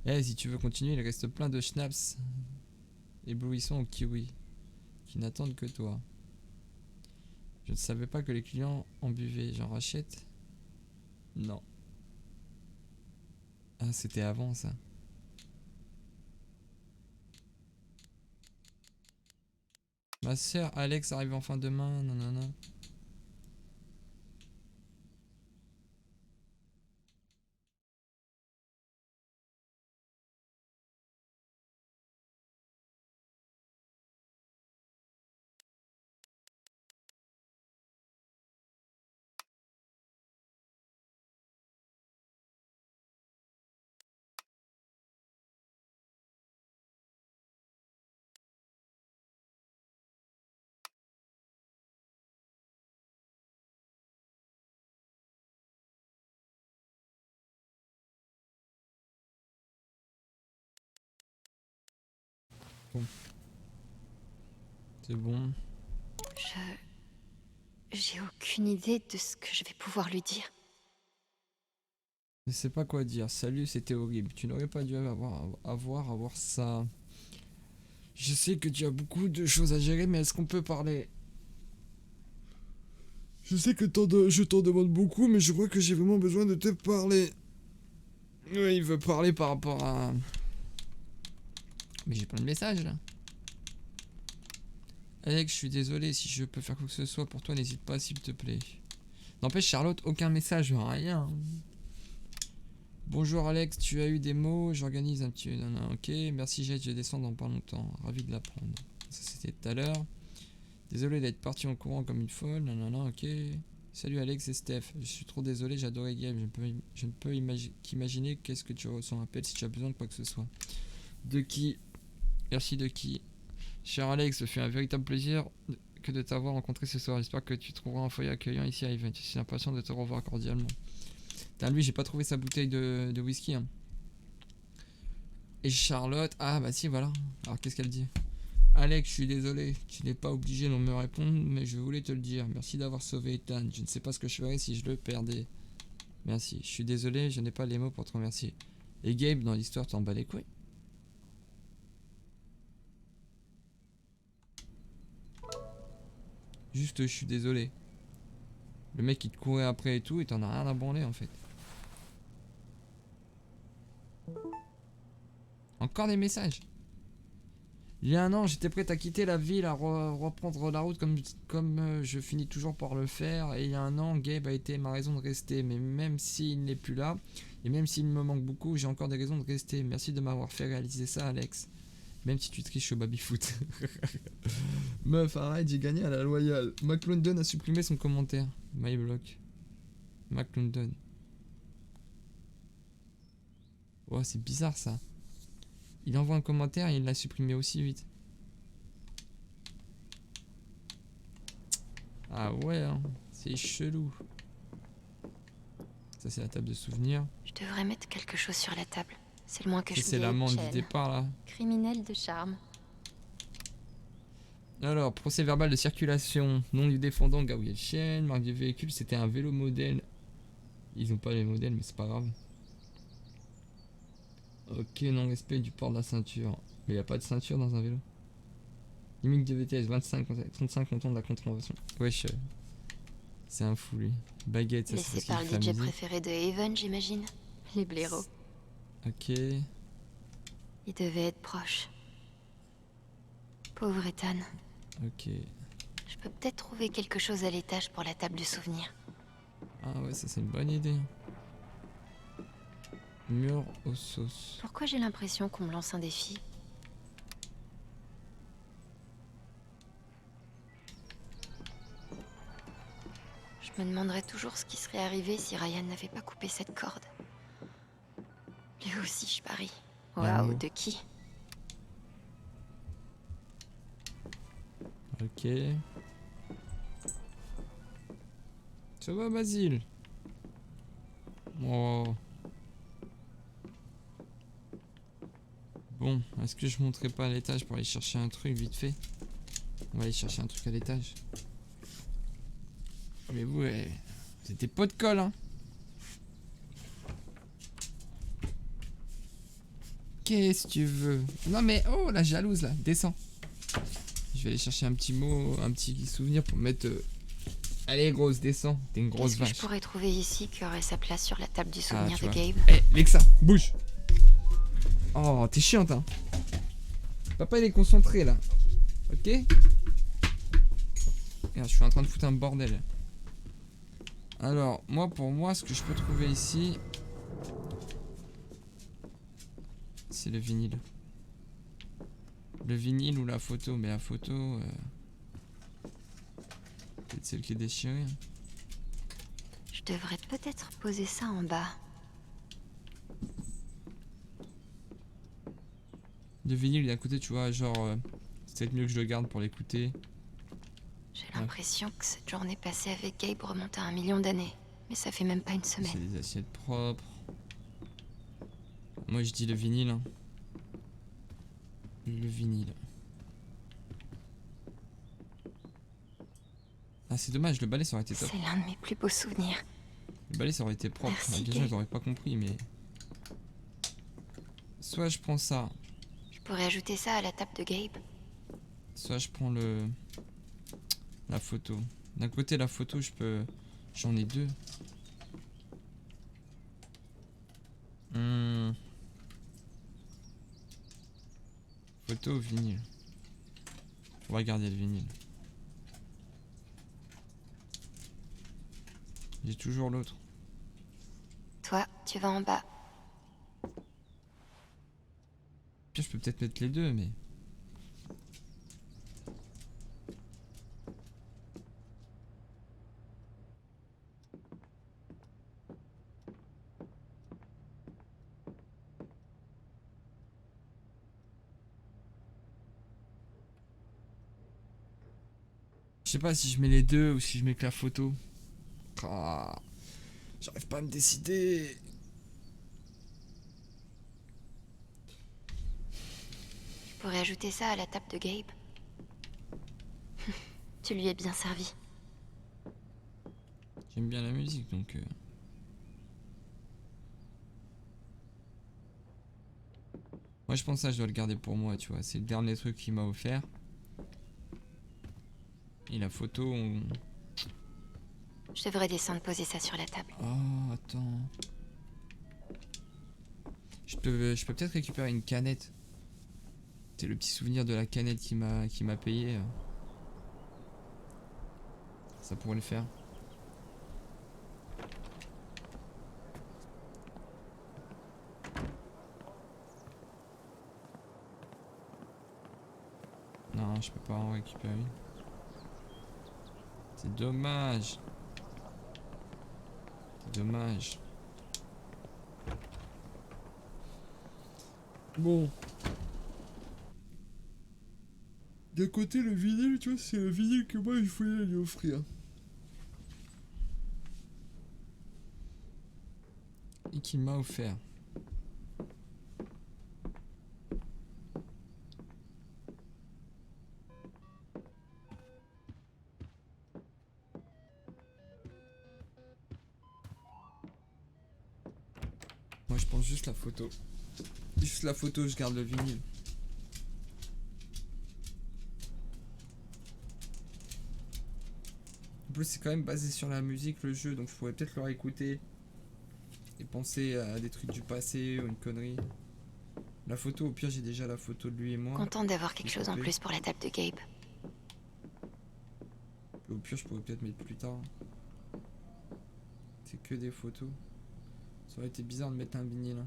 Eh, si tu veux continuer, il reste plein de schnapps éblouissants au kiwi qui n'attendent que toi. Je ne savais pas que les clients en buvaient. J'en rachète? Non. Ah, c'était avant ça. Ma sœur Alex arrive enfin demain. Nanana. Bon. C'est bon. J'ai aucune idée de ce que je vais pouvoir lui dire. Je sais pas quoi dire. Salut, c'était horrible. Tu n'aurais pas dû avoir ça. Je sais que tu as beaucoup de choses à gérer, mais est-ce qu'on peut parler? Je sais que je t'en demande beaucoup, mais je crois que j'ai vraiment besoin de te parler. Oui, il veut parler par rapport à... Mais j'ai plein de messages là. Alex, je suis désolé, si je peux faire quoi que ce soit pour toi, n'hésite pas s'il te plaît. N'empêche Charlotte, aucun message, rien. Bonjour Alex, tu as eu des mots, j'organise un petit... Non, ok, merci Jette, je descends dans pas longtemps. Ravi de l'apprendre. Ça c'était tout à l'heure. Désolé d'être parti en courant comme une folle, non, ok. Salut Alex et Steph, je suis trop désolé, j'adorais Game, je ne peux qu'imaginer qu'est-ce que tu ressens. Appelle si tu as besoin de quoi que ce soit. De qui? Merci de qui? Cher Alex, ce fut un véritable plaisir que de t'avoir rencontré ce soir. J'espère que tu trouveras un foyer accueillant ici à Event. Je suis impatient de te revoir cordialement. Putain, lui, j'ai pas trouvé sa bouteille de whisky. Hein. Et Charlotte... Ah, bah si, voilà. Alors, qu'est-ce qu'elle dit? Alex, je suis désolé. Tu n'es pas obligé de me répondre, mais je voulais te le dire. Merci d'avoir sauvé Ethan. Je ne sais pas ce que je ferais si je le perdais. Merci. Je suis désolé, je n'ai pas les mots pour te remercier. Et Gabe, dans l'histoire, t'en bats les couilles? Juste, je suis désolé. Le mec, il te courait après et tout, et t'en as rien à branler, en fait. Encore des messages. Il y a un an, j'étais prêt à quitter la ville, à reprendre la route comme je finis toujours par le faire. Et il y a un an, Gabe a été ma raison de rester. Mais même s'il n'est plus là, et même s'il me manque beaucoup, j'ai encore des raisons de rester. Merci de m'avoir fait réaliser ça, Alex. Même si tu triches au baby-foot. Meuf, arrête, j'ai gagné à la loyale. McLondon a supprimé son commentaire. MyBlock. McLondon. Oh, c'est bizarre ça. Il envoie un commentaire et il l'a supprimé aussi vite. Ah ouais, hein, c'est chelou. Ça, c'est la table de souvenirs. Je devrais mettre quelque chose sur la table. C'est le moins que je C'est l'amende du départ là. Criminel de charme. Alors, procès verbal de circulation. Nom du défendant Gabriel Chen. Marque du véhicule, c'était un vélo modèle. Ils ont pas les modèles, mais c'est pas grave. Ok, non-respect du port de la ceinture. Mais y a pas de ceinture dans un vélo. Limite de vitesse 25, 35 comptant de la contravention. Wesh. C'est un fou lui. Baguette, ça c'est laissé par le DJ préféré de Haven, j'imagine. Les blaireaux. Ok. Il devait être proche. Pauvre Ethan. Ok. Je peux peut-être trouver quelque chose à l'étage pour la table de souvenirs. Ah ouais, ça c'est une bonne idée. Mur aux sauces. Pourquoi j'ai l'impression qu'on me lance un défi? Je me demanderais toujours ce qui serait arrivé si Ryan n'avait pas coupé cette corde. Lui aussi, je parie. Waouh, de qui? Ok. Ça va, Basile? Oh. Bon, est-ce que je monterai pas à l'étage pour aller chercher un truc vite fait? On va aller chercher un truc à l'étage. Mais vous, c'était pas de colle, hein. Qu'est-ce que tu veux? Non mais, oh, la jalouse, là, descends. Je vais aller chercher un petit mot, un petit souvenir pour mettre... Allez, grosse, descends. T'es une grosse Qu'est-ce que vache. je pourrais trouver ici qui aurait sa place sur la table du souvenir tu de vois. Gabe? Lexa, bouge. Oh, t'es chiante, hein. Papa, il est concentré, là. Ok? Regarde, je suis en train de foutre un bordel. Alors, pour moi, ce que je peux trouver ici... c'est le vinyle. Le vinyle ou la photo. Mais la photo... peut-être celle qui est déchirée. Je devrais peut-être poser ça en bas. Le vinyle, d'un côté, tu vois, genre... c'est peut-être mieux que je le garde pour l'écouter. J'ai l'impression que cette journée passée avec Gabe remonte à 1 million d'années. Mais ça fait même pas une C'est semaine. des assiettes propres. Moi, je dis le vinyle. Hein. Le vinyle. Ah, c'est dommage, le balai ça aurait été top. C'est l'un de mes plus beaux souvenirs. Le balai ça aurait été propre. Merci, Les gens Gabe. ils auraient pas compris, mais. Soit je prends ça, Je pourrais ajouter ça à la table de Gabe. soit je prends le. La photo. D'un côté, la photo, je peux. J'en ai deux. Photo ou vinyle? On va garder le vinyle. J'ai toujours l'autre. Toi, tu vas en bas. Puis je peux peut-être mettre les deux, mais. Je sais pas si je mets les deux ou si je mets que la photo. Ah, j'arrive pas à me décider. Je pourrais ajouter ça à la table de Gabe. Tu lui es bien servi. J'aime bien la musique donc. Moi je pense que ça je dois le garder pour moi, tu vois. C'est le dernier truc qu'il m'a offert. Et la photo, Je devrais descendre poser ça sur la table. Oh, attends. Je peux peut-être récupérer une canette. C'est le petit souvenir de la canette qui m'a payé. Ça pourrait le faire. Non, je peux pas en récupérer une. C'est dommage. C'est dommage. Bon. D'un côté, le vinyle, tu vois, c'est le vinyle que moi, il fallait lui offrir. Et qu'il m'a offert. Moi, je pense juste la photo. Juste la photo, je garde le vinyle. En plus, c'est quand même basé sur la musique, le jeu, donc je pourrais peut-être le réécouter et penser à des trucs du passé ou une connerie. La photo, au pire, j'ai déjà la photo de lui et moi. Contente d'avoir quelque chose en plus pour la table de Gabe. Au pire, je pourrais peut-être mettre plus tard. C'est que des photos. Ça aurait été bizarre de mettre un vinyle. Hein.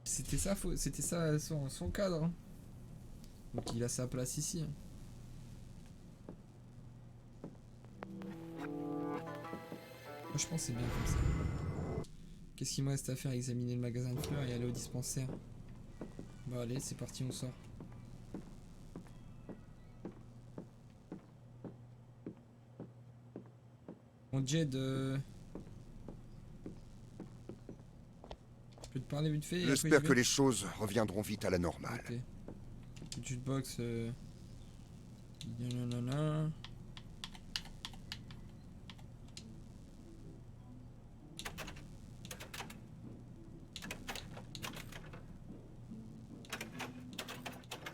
C'était ça son cadre. Hein. Donc il a sa place ici. Hein. Moi je pense que c'est bien comme ça. Qu'est-ce qu'il me reste à faire? Examiner le magasin de fleurs et aller au dispensaire. Bah allez, c'est parti, on sort. Bon, Jed, je peux te parler vite fait et après J'espère je que vais. les choses reviendront vite à la normale. Ok. Jukebox. Nanana.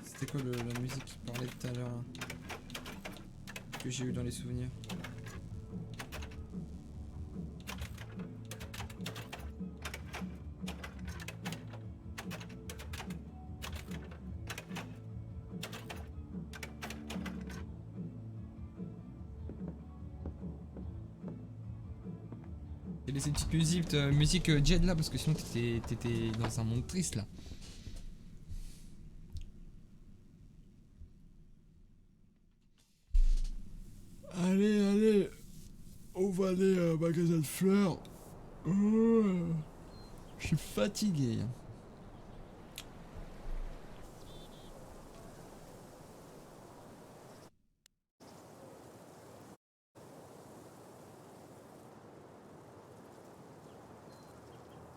C'était quoi la musique qui parlait tout à l'heure là, que j'ai eu dans les souvenirs? J'ai laissé une petite musique Jed là parce que sinon t'étais dans un monde triste là. Allez, on va aller à un magasin de fleurs. Je suis fatigué.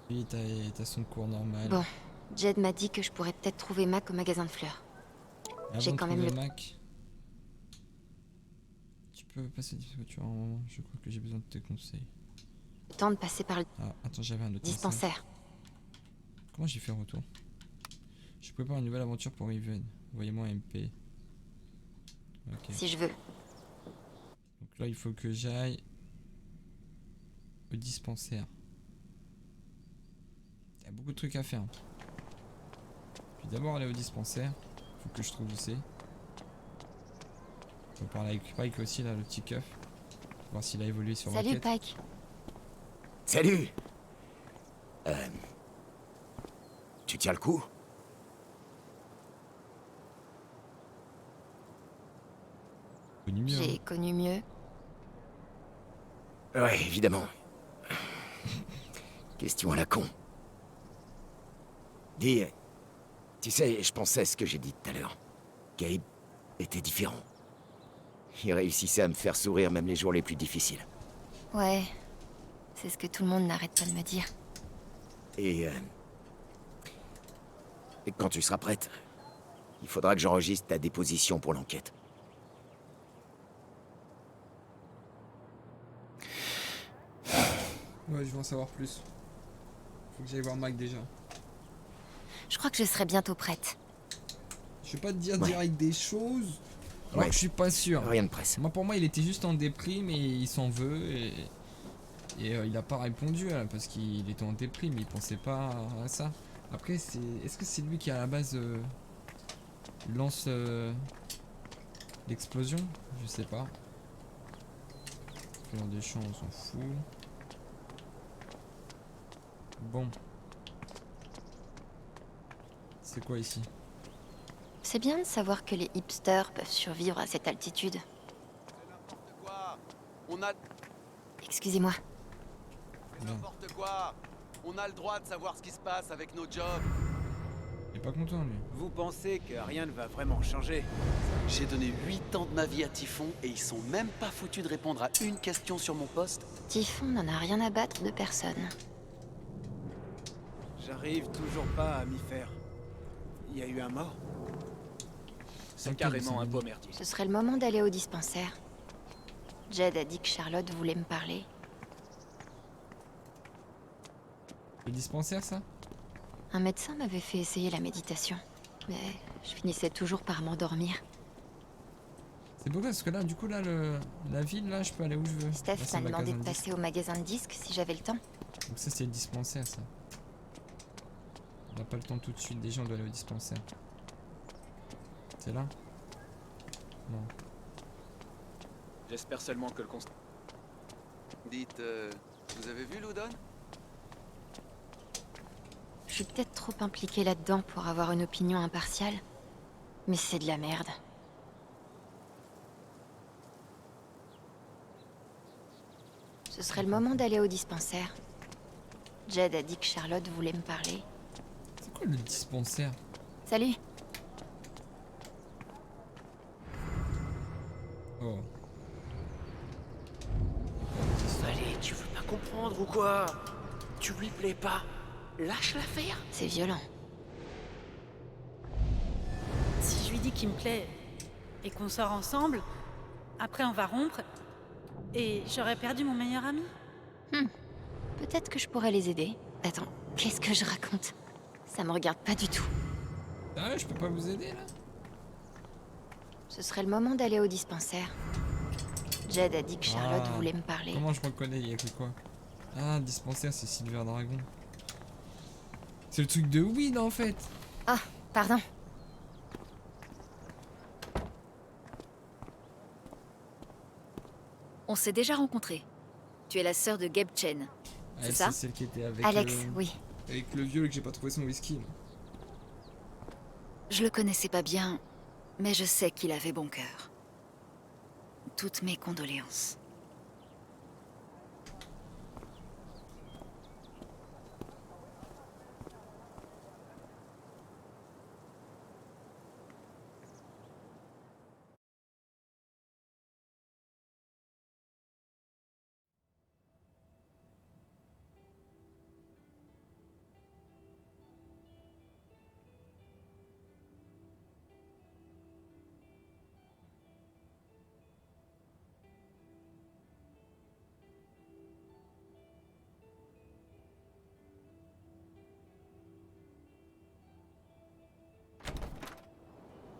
Oui, t'as son cours normal. Bon, Jed m'a dit que je pourrais peut-être trouver Mac au magasin de fleurs. Avant j'ai de quand même trouver le- Mac, tu peux passer des voitures en moment. Je crois que j'ai besoin de tes conseils. Le temps de passer par le Ah, attends, j'avais un autre message. dispensaire. Comment j'ai fait retour? Je prépare une nouvelle aventure pour Riven. Envoyez-moi un MP. Ok. Si je veux. Donc là, il faut que j'aille au dispensaire. Il y a beaucoup de trucs à faire. Puis d'abord aller au dispensaire. Faut que je trouve où c'est. On peut parler avec Pike aussi, là, le petit keuf. Voir s'il a évolué sur Salut Rocket. Pike. Salut. Tu tiens le coup? Connu mieux, J'ai hein. connu mieux. Ouais, évidemment. Question à la con. Dis, tu sais, je pensais à ce que j'ai dit tout à l'heure. Gabe était différent. Il réussissait à me faire sourire même les jours les plus difficiles. Ouais. C'est ce que tout le monde n'arrête pas de me dire. Et quand tu seras prête, il faudra que j'enregistre ta déposition pour l'enquête. Ouais, je veux en savoir plus. Faut que j'aille voir Mac déjà. Je crois que je serai bientôt prête. Je vais pas te dire Ouais. direct des choses. Alors Ouais. que je suis pas sûr. Rien de presse. Moi, pour moi, il était juste en déprime et il s'en veut et il a pas répondu là, parce qu'il était en déprime, il pensait pas à ça. Après, est-ce que c'est lui qui à la base lance l'explosion? Je sais pas. Faire des champs, on s'en fout. Bon. C'est quoi ici? C'est bien de savoir que les hipsters peuvent survivre à cette altitude. N'importe quoi. On a Excusez-moi. c'est n'importe quoi. On a le droit de savoir ce qui se passe avec nos jobs. Il est pas content lui. Vous pensez que rien ne va vraiment changer? J'ai donné 8 ans de ma vie à Typhon et ils sont même pas foutus de répondre à une question sur mon poste. Typhon n'en a rien à battre de personne. J'arrive toujours pas à m'y faire. Il y a eu un mort? C'est Ok, carrément un c'est beau merdier. Ce serait le moment d'aller au dispensaire. Jed a dit que Charlotte voulait me parler. Le dispensaire, ça? Un médecin m'avait fait essayer la méditation. Mais je finissais toujours par m'endormir. C'est beau parce que là, du coup, là, la ville, là, je peux aller où je veux. Là, Steph c'est m'a le demandé magasin de disques. passer au magasin de disques si j'avais le temps. Donc ça, c'est le dispensaire, ça. On n'a pas le temps tout de suite. Déjà, on doit aller au dispensaire. C'est là? Non. J'espère seulement que le constat... Dites, vous avez vu Loudon? Je suis peut-être trop impliquée là-dedans pour avoir une opinion impartiale. Mais c'est de la merde. Ce serait le moment d'aller au dispensaire. Jed a dit que Charlotte voulait me parler. C'est quoi le dispensaire? Salut. Oh. Allez, tu veux pas comprendre ou quoi? Tu lui plais pas? Lâche l'affaire. C'est violent. Si je lui dis qu'il me plaît et qu'on sort ensemble, après on va rompre et j'aurais perdu mon meilleur ami. Peut-être que je pourrais les aider. Attends, qu'est-ce que je raconte? Ça me regarde pas du tout. Ah ouais, je peux pas vous aider là? Ce serait le moment d'aller au dispensaire. Jed a dit que Charlotte voulait me parler. Comment je me connais? Il y a que quoi? Ah, dispensaire, c'est Silver Dragon. C'est le truc de weed en fait. Ah, pardon. On s'est déjà rencontrés. Tu es la sœur de Gabe Chen. C'est ça? C'est celle qui était avec Alex, oui. Avec le vieux que j'ai pas trouvé son whisky. Là. Je le connaissais pas bien, mais je sais qu'il avait bon cœur. Toutes mes condoléances.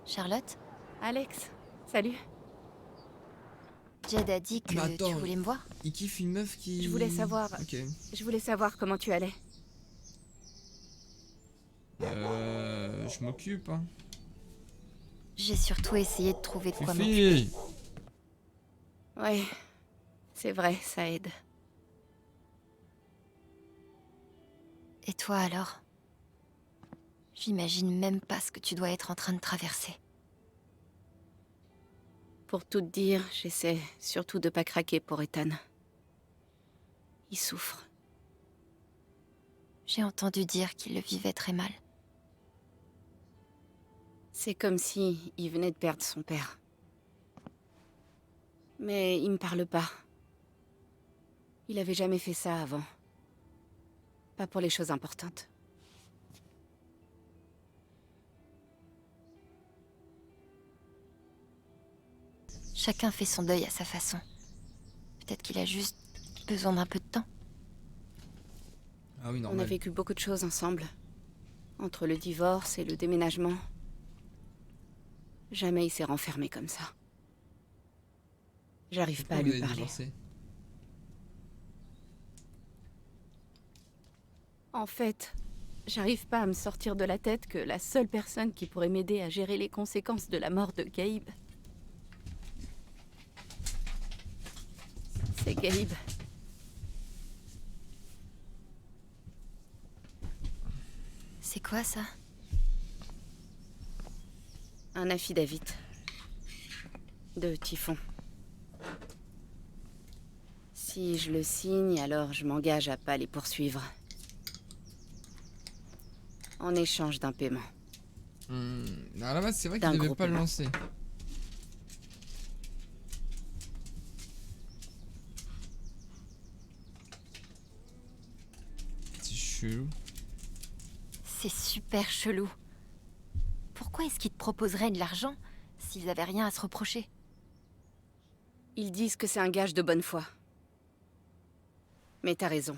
Charlotte? Alex, salut. Jed a dit que attends, tu voulais me voir. Il kiffe une meuf qui... Je voulais savoir... Ok. Je voulais savoir comment tu allais. Je m'occupe, hein. J'ai surtout essayé de trouver de quoi Fifi. m'occuper. Ouais, c'est vrai, ça aide. Et toi alors? J'imagine même pas ce que tu dois être en train de traverser. Pour tout te dire, j'essaie surtout de pas craquer pour Ethan. Il souffre. J'ai entendu dire qu'il le vivait très mal. C'est comme si il venait de perdre son père. Mais il me parle pas. Il avait jamais fait ça avant. Pas pour les choses importantes. Chacun fait son deuil à sa façon. Peut-être qu'il a juste besoin d'un peu de temps. Ah oui, On normal. a vécu beaucoup de choses ensemble. Entre le divorce et le déménagement. Jamais il s'est renfermé comme ça. J'arrive pas à Pourquoi lui vous avez parler. divorcé? En fait, j'arrive pas à me sortir de la tête que la seule personne qui pourrait m'aider à gérer les conséquences de la mort de Gabe, c'est Gabe. C'est quoi ça? Un affidavit. De Typhon. Si je le signe, alors je m'engage à pas les poursuivre. En échange d'un paiement. À la base, c'est vrai qu'il D'un devait gros pas le paiement. lancer. C'est chelou. C'est super chelou. Pourquoi est-ce qu'ils te proposeraient de l'argent s'ils avaient rien à se reprocher? Ils disent que c'est un gage de bonne foi. Mais t'as raison.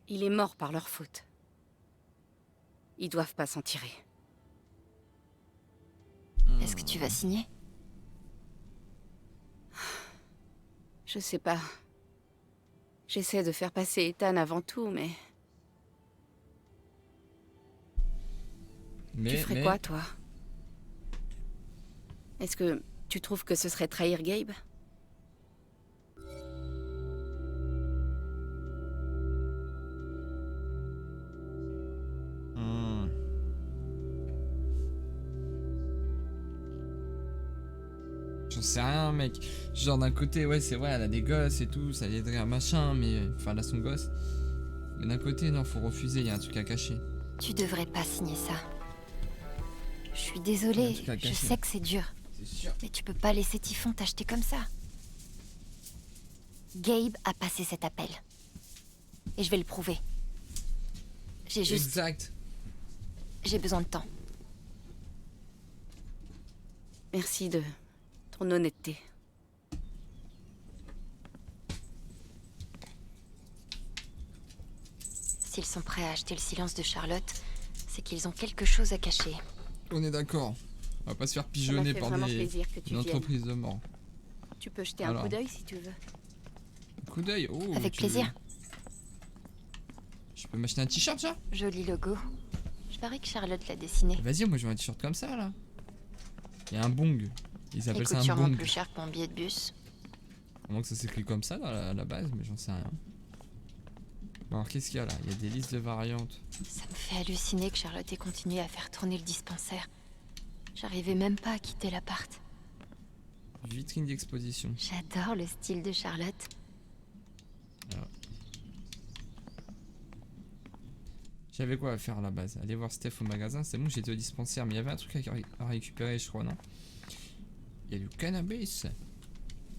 Il est mort par leur faute. Ils doivent pas s'en tirer. Est-ce que tu vas signer? Je sais pas. J'essaie de faire passer Ethan avant tout, mais... Tu ferais quoi, toi? Est-ce que tu trouves que ce serait trahir Gabe? J'en sais rien, mec. Genre, d'un côté, ouais, c'est vrai, elle a des gosses et tout, ça l'aiderait à machin, mais. Enfin, elle a son gosse. Mais d'un côté, non, faut refuser, il y a un truc à cacher. Tu devrais pas signer ça. Je suis Il y a un désolée, truc à je cacher. sais que c'est dur. C'est sûr. Mais tu peux pas laisser Typhon t'acheter comme ça. Gabe a passé cet appel. Et je vais le prouver. Exact. J'ai besoin de temps. Merci de ton honnêteté. S'ils sont prêts à acheter le silence de Charlotte, c'est qu'ils ont quelque chose à cacher. On est d'accord. On va pas se faire Ça m'a pigeonner fait par vraiment plaisir que tu une viennes. entreprise de mort. Tu peux jeter un Alors. coup d'œil si tu veux. Coup d'œil. Oh, Avec tu- plaisir. Je peux m'acheter un t-shirt, ça? Joli logo. Je parie que Charlotte l'a dessiné. Vas-y, moi je veux un t-shirt comme ça là. Il y a un bong. Ils Il appellent ça coûte un sûrement bong. plus cher que mon billet de bus. À moins que ça s'écrit comme ça dans la base, mais j'en sais rien. Bon, alors qu'est-ce qu'il y a là? Il y a des listes de variantes. Ça me fait halluciner que Charlotte ait continué à faire tourner le dispensaire. J'arrivais même pas à quitter l'appart. Vitrine d'exposition. J'adore le style de Charlotte. Alors. J'avais quoi à faire à la base? Aller voir Steph au magasin, c'est bon, j'étais au dispensaire, mais il y avait un truc à récupérer, je crois, non? Il y a du cannabis.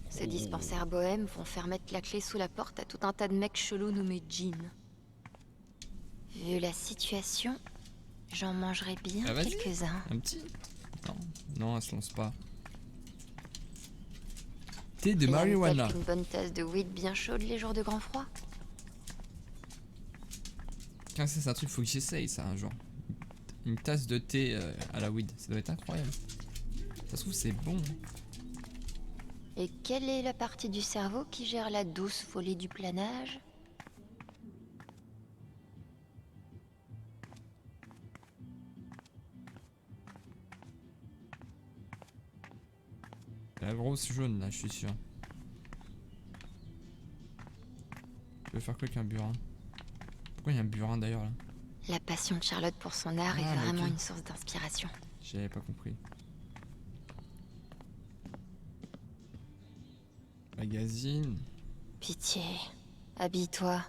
Ces dispensaires bohèmes vont faire mettre la clé sous la porte à tout un tas de mecs chelous nommés Jean. Vu la situation, j'en mangerai bien Ah, vas-y. quelques-uns. Un petit? Non, non, elle se lance pas. Thé de Rien de tel marijuana. qu'une bonne tasse de weed bien chaude les jours de grand froid. Tiens, ça, c'est un truc, faut que j'essaye ça un jour. Une tasse de thé à la weed, ça doit être incroyable. Ça se trouve, c'est bon. Et quelle est la partie du cerveau qui gère la douce folie du planage? La grosse jaune là, je suis sûr. Tu veux faire quoi avec un burin? Pourquoi il y a un burin d'ailleurs là? La passion de Charlotte pour son art Ah, est mais vraiment ok. une source d'inspiration. J'avais pas compris. Magazine. Pitié, habille-toi.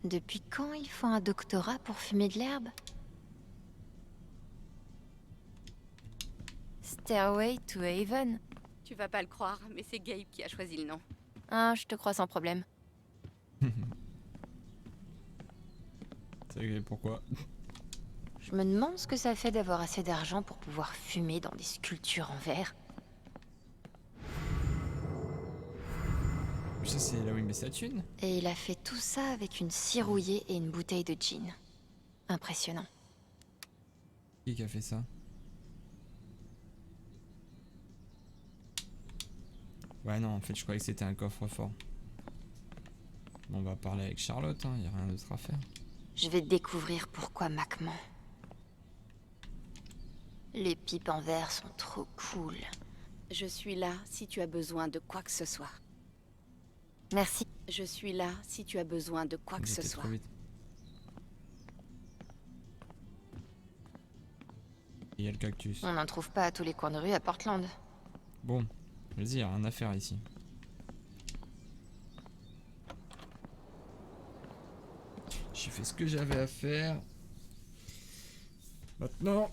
Depuis quand il faut un doctorat pour fumer de l'herbe? Stairway to Haven. Tu vas pas le croire, mais c'est Gabe qui a choisi le nom. Ah, je te crois sans problème. C'est pourquoi? Je me demande ce que ça fait d'avoir assez d'argent pour pouvoir fumer dans des sculptures en verre. Ça, c'est là où il met sa thune. Et il a fait tout ça avec une scie rouillée et une bouteille de gin. Impressionnant. Qui a fait ça? Ouais, non, en fait, je croyais que c'était un coffre-fort. Bon, on va parler avec Charlotte, hein, y a rien d'autre à faire. Je vais découvrir pourquoi Mac ment. Les pipes en verre sont trop cool. Je suis là si tu as besoin de quoi que ce soit. Merci. Je suis là si tu as besoin de quoi que ce J'étais soit. trop vite. Il y a le cactus. On n'en trouve pas à tous les coins de rue à Portland. Bon, vas-y, y a rien à faire ici. J'ai fait ce que j'avais à faire. Maintenant,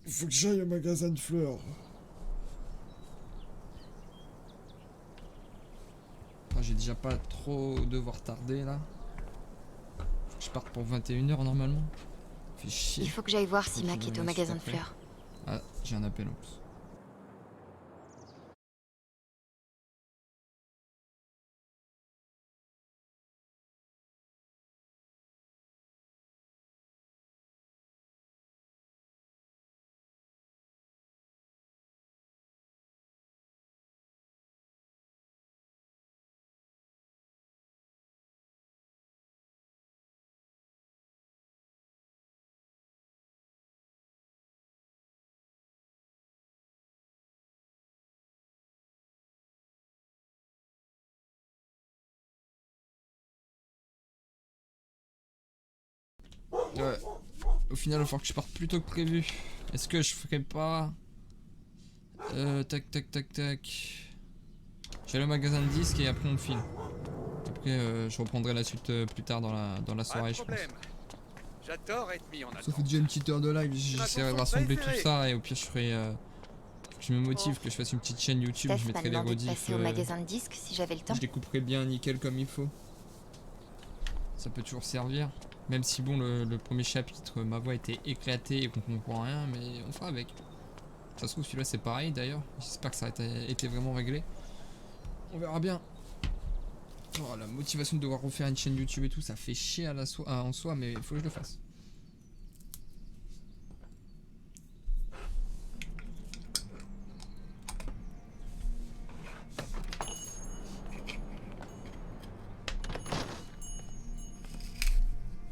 il faut que j'aille au magasin de fleurs. Ah, j'ai déjà pas trop devoir tarder là. Faut que je parte pour 21h normalement. Fait chier. Il faut que j'aille voir si Faut que Mac je est au me magasin de laisse après. fleurs. Ah, j'ai un appel en plus. Ouais. Au final, il va falloir que je parte plus tôt que prévu. Est-ce que je ferai pas... tac, tac, tac, tac. J'allais au magasin de disques et après on file. Après, je reprendrai la suite plus tard dans la soirée, je pense. J'adore être mis en attente. Ça fait déjà une petite heure de live, j'essaierai de rassembler tout ça et au pire je ferai... que je me motive, que je fasse une petite chaîne YouTube, Steph je m'a mettrai les demandé de rediffs. passer au magasin de disques si j'avais le temps. Je découperai bien nickel comme il faut. Ça peut toujours servir. Même si bon, le premier chapitre, ma voix était éclatée et qu'on comprend rien, mais on fera avec. Ça se trouve celui-là c'est pareil d'ailleurs. J'espère que ça a été vraiment réglé. On verra bien. Oh, la motivation de devoir refaire une chaîne YouTube et tout, ça fait chier en soi, mais il faut que je le fasse.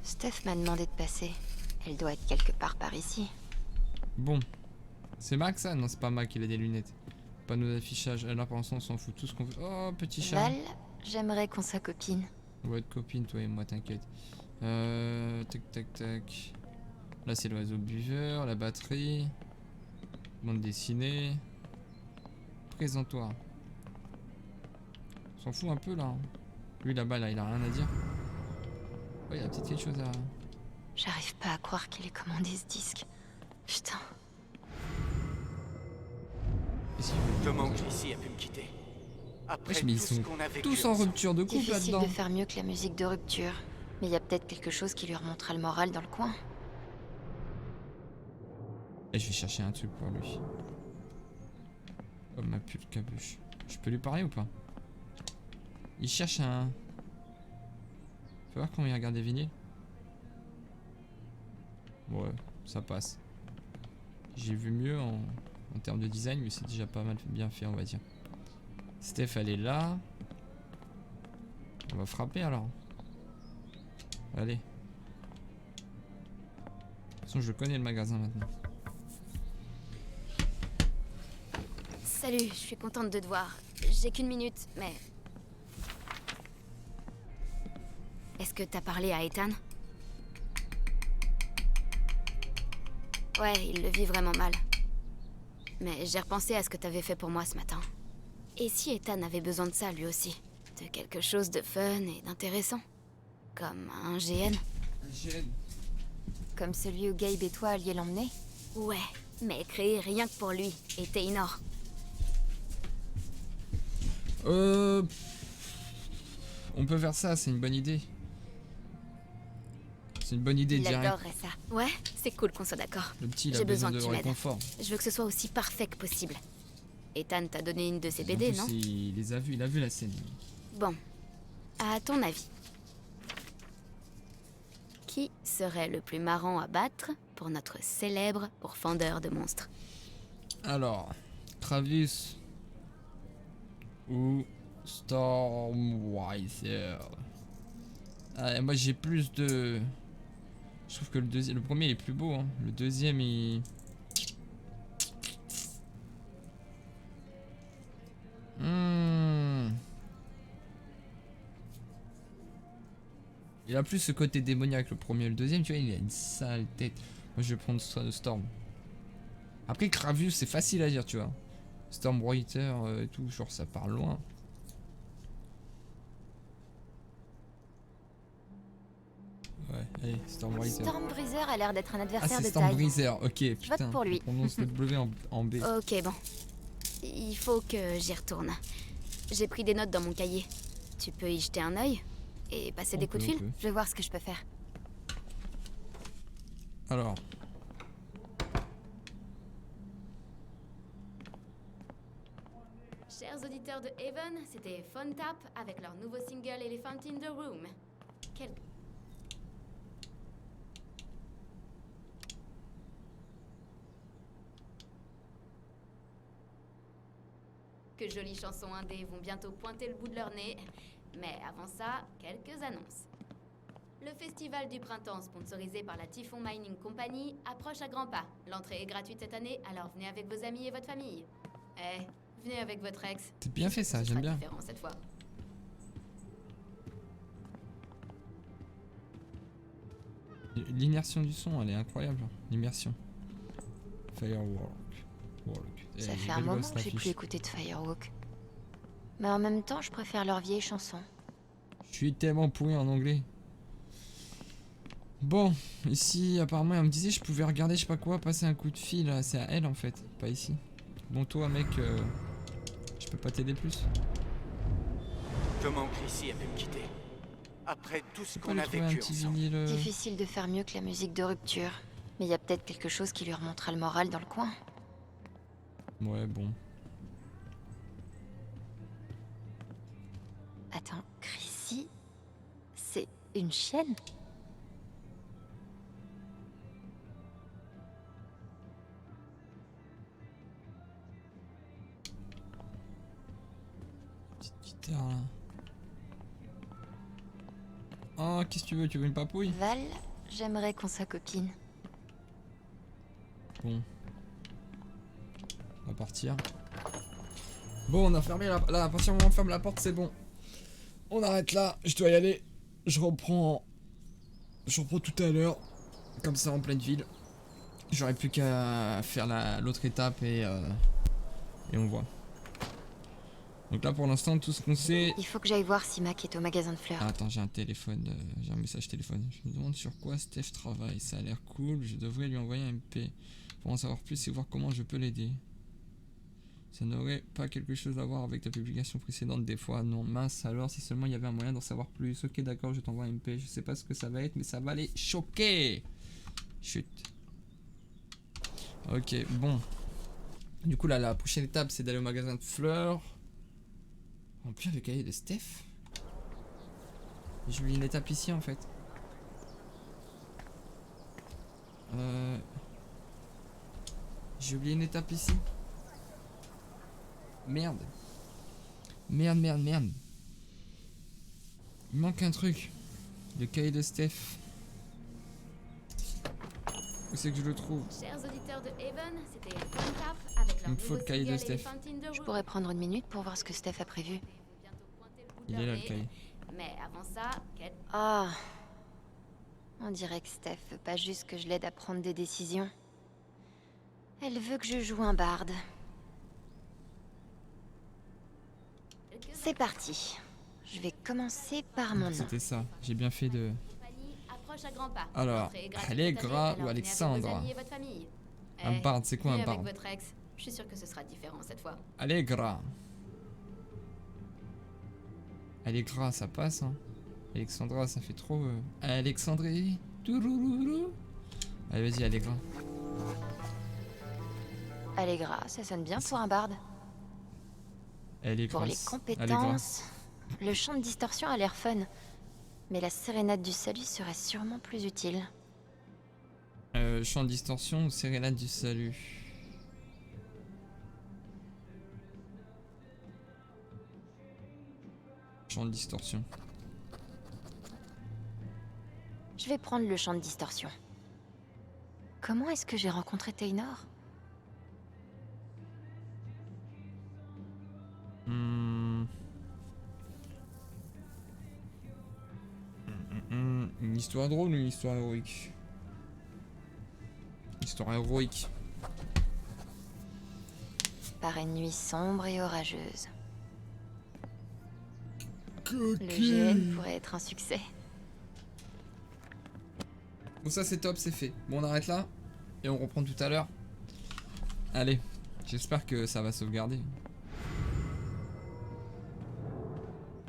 Steph m'a demandé de passer. Elle doit être quelque part par ici. Bon. C'est Mac ça? Non, c'est pas Mac, il a des lunettes. Panneau d'affichage. Là pour l'instant on s'en fout tout ce qu'on veut. Oh, petit chat. Val, j'aimerais qu'on soit copines. On va être copine, toi et moi, t'inquiète. Tac, tac, tac. Là, c'est l'oiseau buveur, la batterie. Bande dessinée. Présente-toi. On s'en fout un peu là. Lui là-bas, là, il a rien à dire. Ouais, il y a peut-être quelque chose à. J'arrive pas à croire qu'il ait commandé ce disque. Putain. Comment Jessie a pu me quitter? Après mais ils tout ce sont qu'on a vécu tous en ensemble. rupture de couple Difficile là-dedans. de faire mieux que la musique de rupture. Mais il y a peut-être quelque chose qui lui remontera le moral dans le coin. Et je vais chercher un truc pour lui. Oh ma pute capuche. Je peux lui parler ou pas? Il cherche un... Faut voir comment il regarde des vinyles. Ouais, ça passe. J'ai vu mieux en termes de design, mais c'est déjà pas mal bien fait, on va dire. Steph, elle est là. On va frapper alors. Allez. De toute façon, je connais le magasin maintenant. Salut, je suis contente de te voir. J'ai qu'une minute, mais... Est-ce que t'as parlé à Ethan? Ouais, il le vit vraiment mal. Mais j'ai repensé à ce que t'avais fait pour moi ce matin. Et si Ethan avait besoin de ça lui aussi? De quelque chose de fun et d'intéressant? Comme un GN? Un GN? Comme celui où Gabe et toi alliez l'emmener? Ouais, mais créé rien que pour lui et Taynor. On peut faire ça, c'est une bonne idée. C'est une bonne idée Il direct. adorerait ça. Ouais, c'est cool qu'on soit d'accord. Le petit, il a J'ai besoin besoin de que tu m'aides. réconfort. Je veux que ce soit aussi parfait que possible. Ethan t'a donné une de ses En BD, plus, non? il les a vus, il a vu la scène. Bon. À ton avis, qui serait le plus marrant à battre pour notre célèbre pourfendeur de monstres? Alors, Travis ou Stormwather. Ah, moi j'ai plus de... Je trouve que le premier il est plus beau, hein. Le deuxième il... Il a plus ce côté démoniaque, le premier. Le deuxième, tu vois, il a une sale tête. Moi je vais prendre Storm. Après Kravius c'est facile à dire, tu vois. Stormwriter et tout, genre ça part loin. Ouais, allez, Stormwriter. Stormbreezer a l'air d'être un Ah, adversaire c'est de taille. Stormbreezer, ok, putain. vote pour lui. On prononce le W en B. Ok, bon. Il faut que j'y retourne. J'ai pris des notes dans mon cahier. Tu peux y jeter un œil et passer des coups de fil? Je vais voir ce que je peux faire. Alors. Chers auditeurs de Haven, c'était Phone Tap avec leur nouveau single Elephant in the Room. Quel... Que jolies chansons indées vont bientôt pointer le bout de leur nez. Mais avant ça, quelques annonces. Le festival du printemps, sponsorisé par la Typhon Mining Company, approche à grands pas. L'entrée est gratuite cette année, alors venez avec vos amis et votre famille. Eh, venez avec votre ex. C'est bien fait ça, j'aime bien. Différent cette fois. L'immersion du son, elle est incroyable. L'immersion. Firework. Ça fait un moment que j'ai plus écouté de Firewalk. Mais en même temps, je préfère leurs vieilles chansons. Je suis tellement pourri en anglais. Bon, ici, apparemment, elle me disait je pouvais regarder, je sais pas quoi, passer un coup de fil. C'est à elle en fait, pas ici. Bon, toi, mec, je peux pas t'aider plus. Comment Chrissy a pu me quitter? Après tout ce qu'on Lui a trouver un vécu petit ensemble. vinyle. Difficile de faire mieux que la musique de rupture. Mais il y a peut-être quelque chose qui lui remontera le moral dans le coin. Ouais, bon. Attends, Chrissy, c'est une chienne? Petite guitare là. Oh, qu'est-ce que tu veux? Tu veux une papouille? Val, j'aimerais qu'on soit copine. Bon. On va partir. Bon, on a fermé la... Là, à partir du moment où on ferme la porte, c'est bon. On arrête là, je dois y aller. Je reprends tout à l'heure. Comme ça, en pleine ville. J'aurais plus qu'à faire l'autre étape et on voit. Donc là, pour l'instant, tout ce qu'on sait... Il faut que j'aille voir si Mac est au magasin de fleurs. Ah, attends, j'ai un téléphone, j'ai un message téléphone. Je me demande sur quoi Steph travaille. Ça a l'air cool, je devrais lui envoyer un MP. Pour en savoir plus et voir comment je peux l'aider. Ça n'aurait pas quelque chose à voir avec ta publication précédente des fois. Non, mince, alors si seulement il y avait un moyen d'en savoir plus. Ok, d'accord, je t'envoie un MP. Je sais pas ce que ça va être, mais ça va les choquer. Chut. Ok, bon. Du coup, là, la prochaine étape, c'est d'aller au magasin de fleurs. Remplir le cahier de Steph. J'ai oublié une étape ici, en fait. J'ai oublié une étape ici. Merde. Merde. Il manque un truc. Le cahier de Steph. Où c'est que je le trouve? Chers auditeurs de Haven, c'était Funtap avec leur Il me faut le cahier de Steph. Je pourrais prendre une minute pour voir ce que Steph a prévu. Il est là, le cahier. Mais avant ça, quête. Ah. On dirait que Steph veut pas juste que je l'aide à prendre des décisions. Elle veut que je joue un barde. C'est parti. Je vais commencer par mon nom. C'était ça. J'ai bien fait de... Approche à grands pas. Alors, Entrez gratuite Allegra cette année, ou alors venez avec vos Alexandra? amis et votre famille. Un barde, c'est quoi un venez barde? avec votre ex. Je suis sûre que ce sera différent cette fois. Allegra. Allegra, ça passe, hein. Alexandra, ça fait trop... Alexandrie. Tourourourou. Allez, vas-y, Allegra. Allegra, ça sonne bien pour un barde. Elle est Pour les grosse. compétences, le chant de distorsion a l'air fun. Mais la sérénade du salut serait sûrement plus utile. Chant de distorsion ou sérénade du salut? Chant de distorsion. Je vais prendre le chant de distorsion. Comment est-ce que j'ai rencontré Taynor? Une histoire drôle ou une histoire héroïque? Histoire héroïque. Par une nuit sombre et orageuse. Le GN pourrait être un succès. Bon, ça c'est top, c'est fait. Bon, on arrête là et on reprend tout à l'heure. Allez, j'espère que ça va sauvegarder.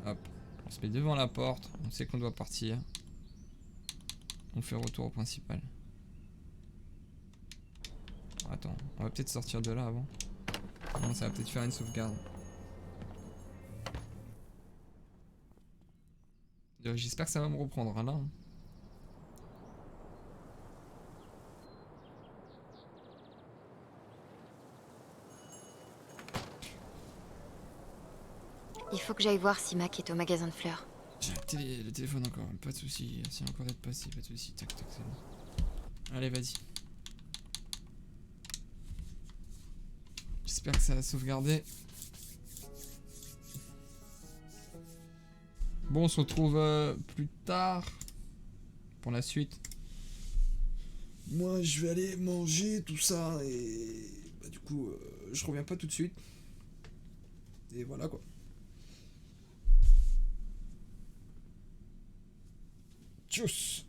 Hop, on se met devant la porte, on sait qu'on doit partir. On fait retour au principal. Attends, on va peut-être sortir de là avant. Non, ça va peut-être faire une sauvegarde. J'espère que ça va me reprendre hein, là. Il faut que j'aille voir si Mac est au magasin de fleurs. J'ai le téléphone encore, pas de soucis. C'est encore d'être passé, pas de soucis. Tac, tac, c'est bon. Allez, vas-y. J'espère que ça va sauvegarder. Bon, on se retrouve plus tard pour la suite. Moi, je vais aller manger tout ça et bah, du coup, je reviens pas tout de suite. Et voilà quoi. Tchuss.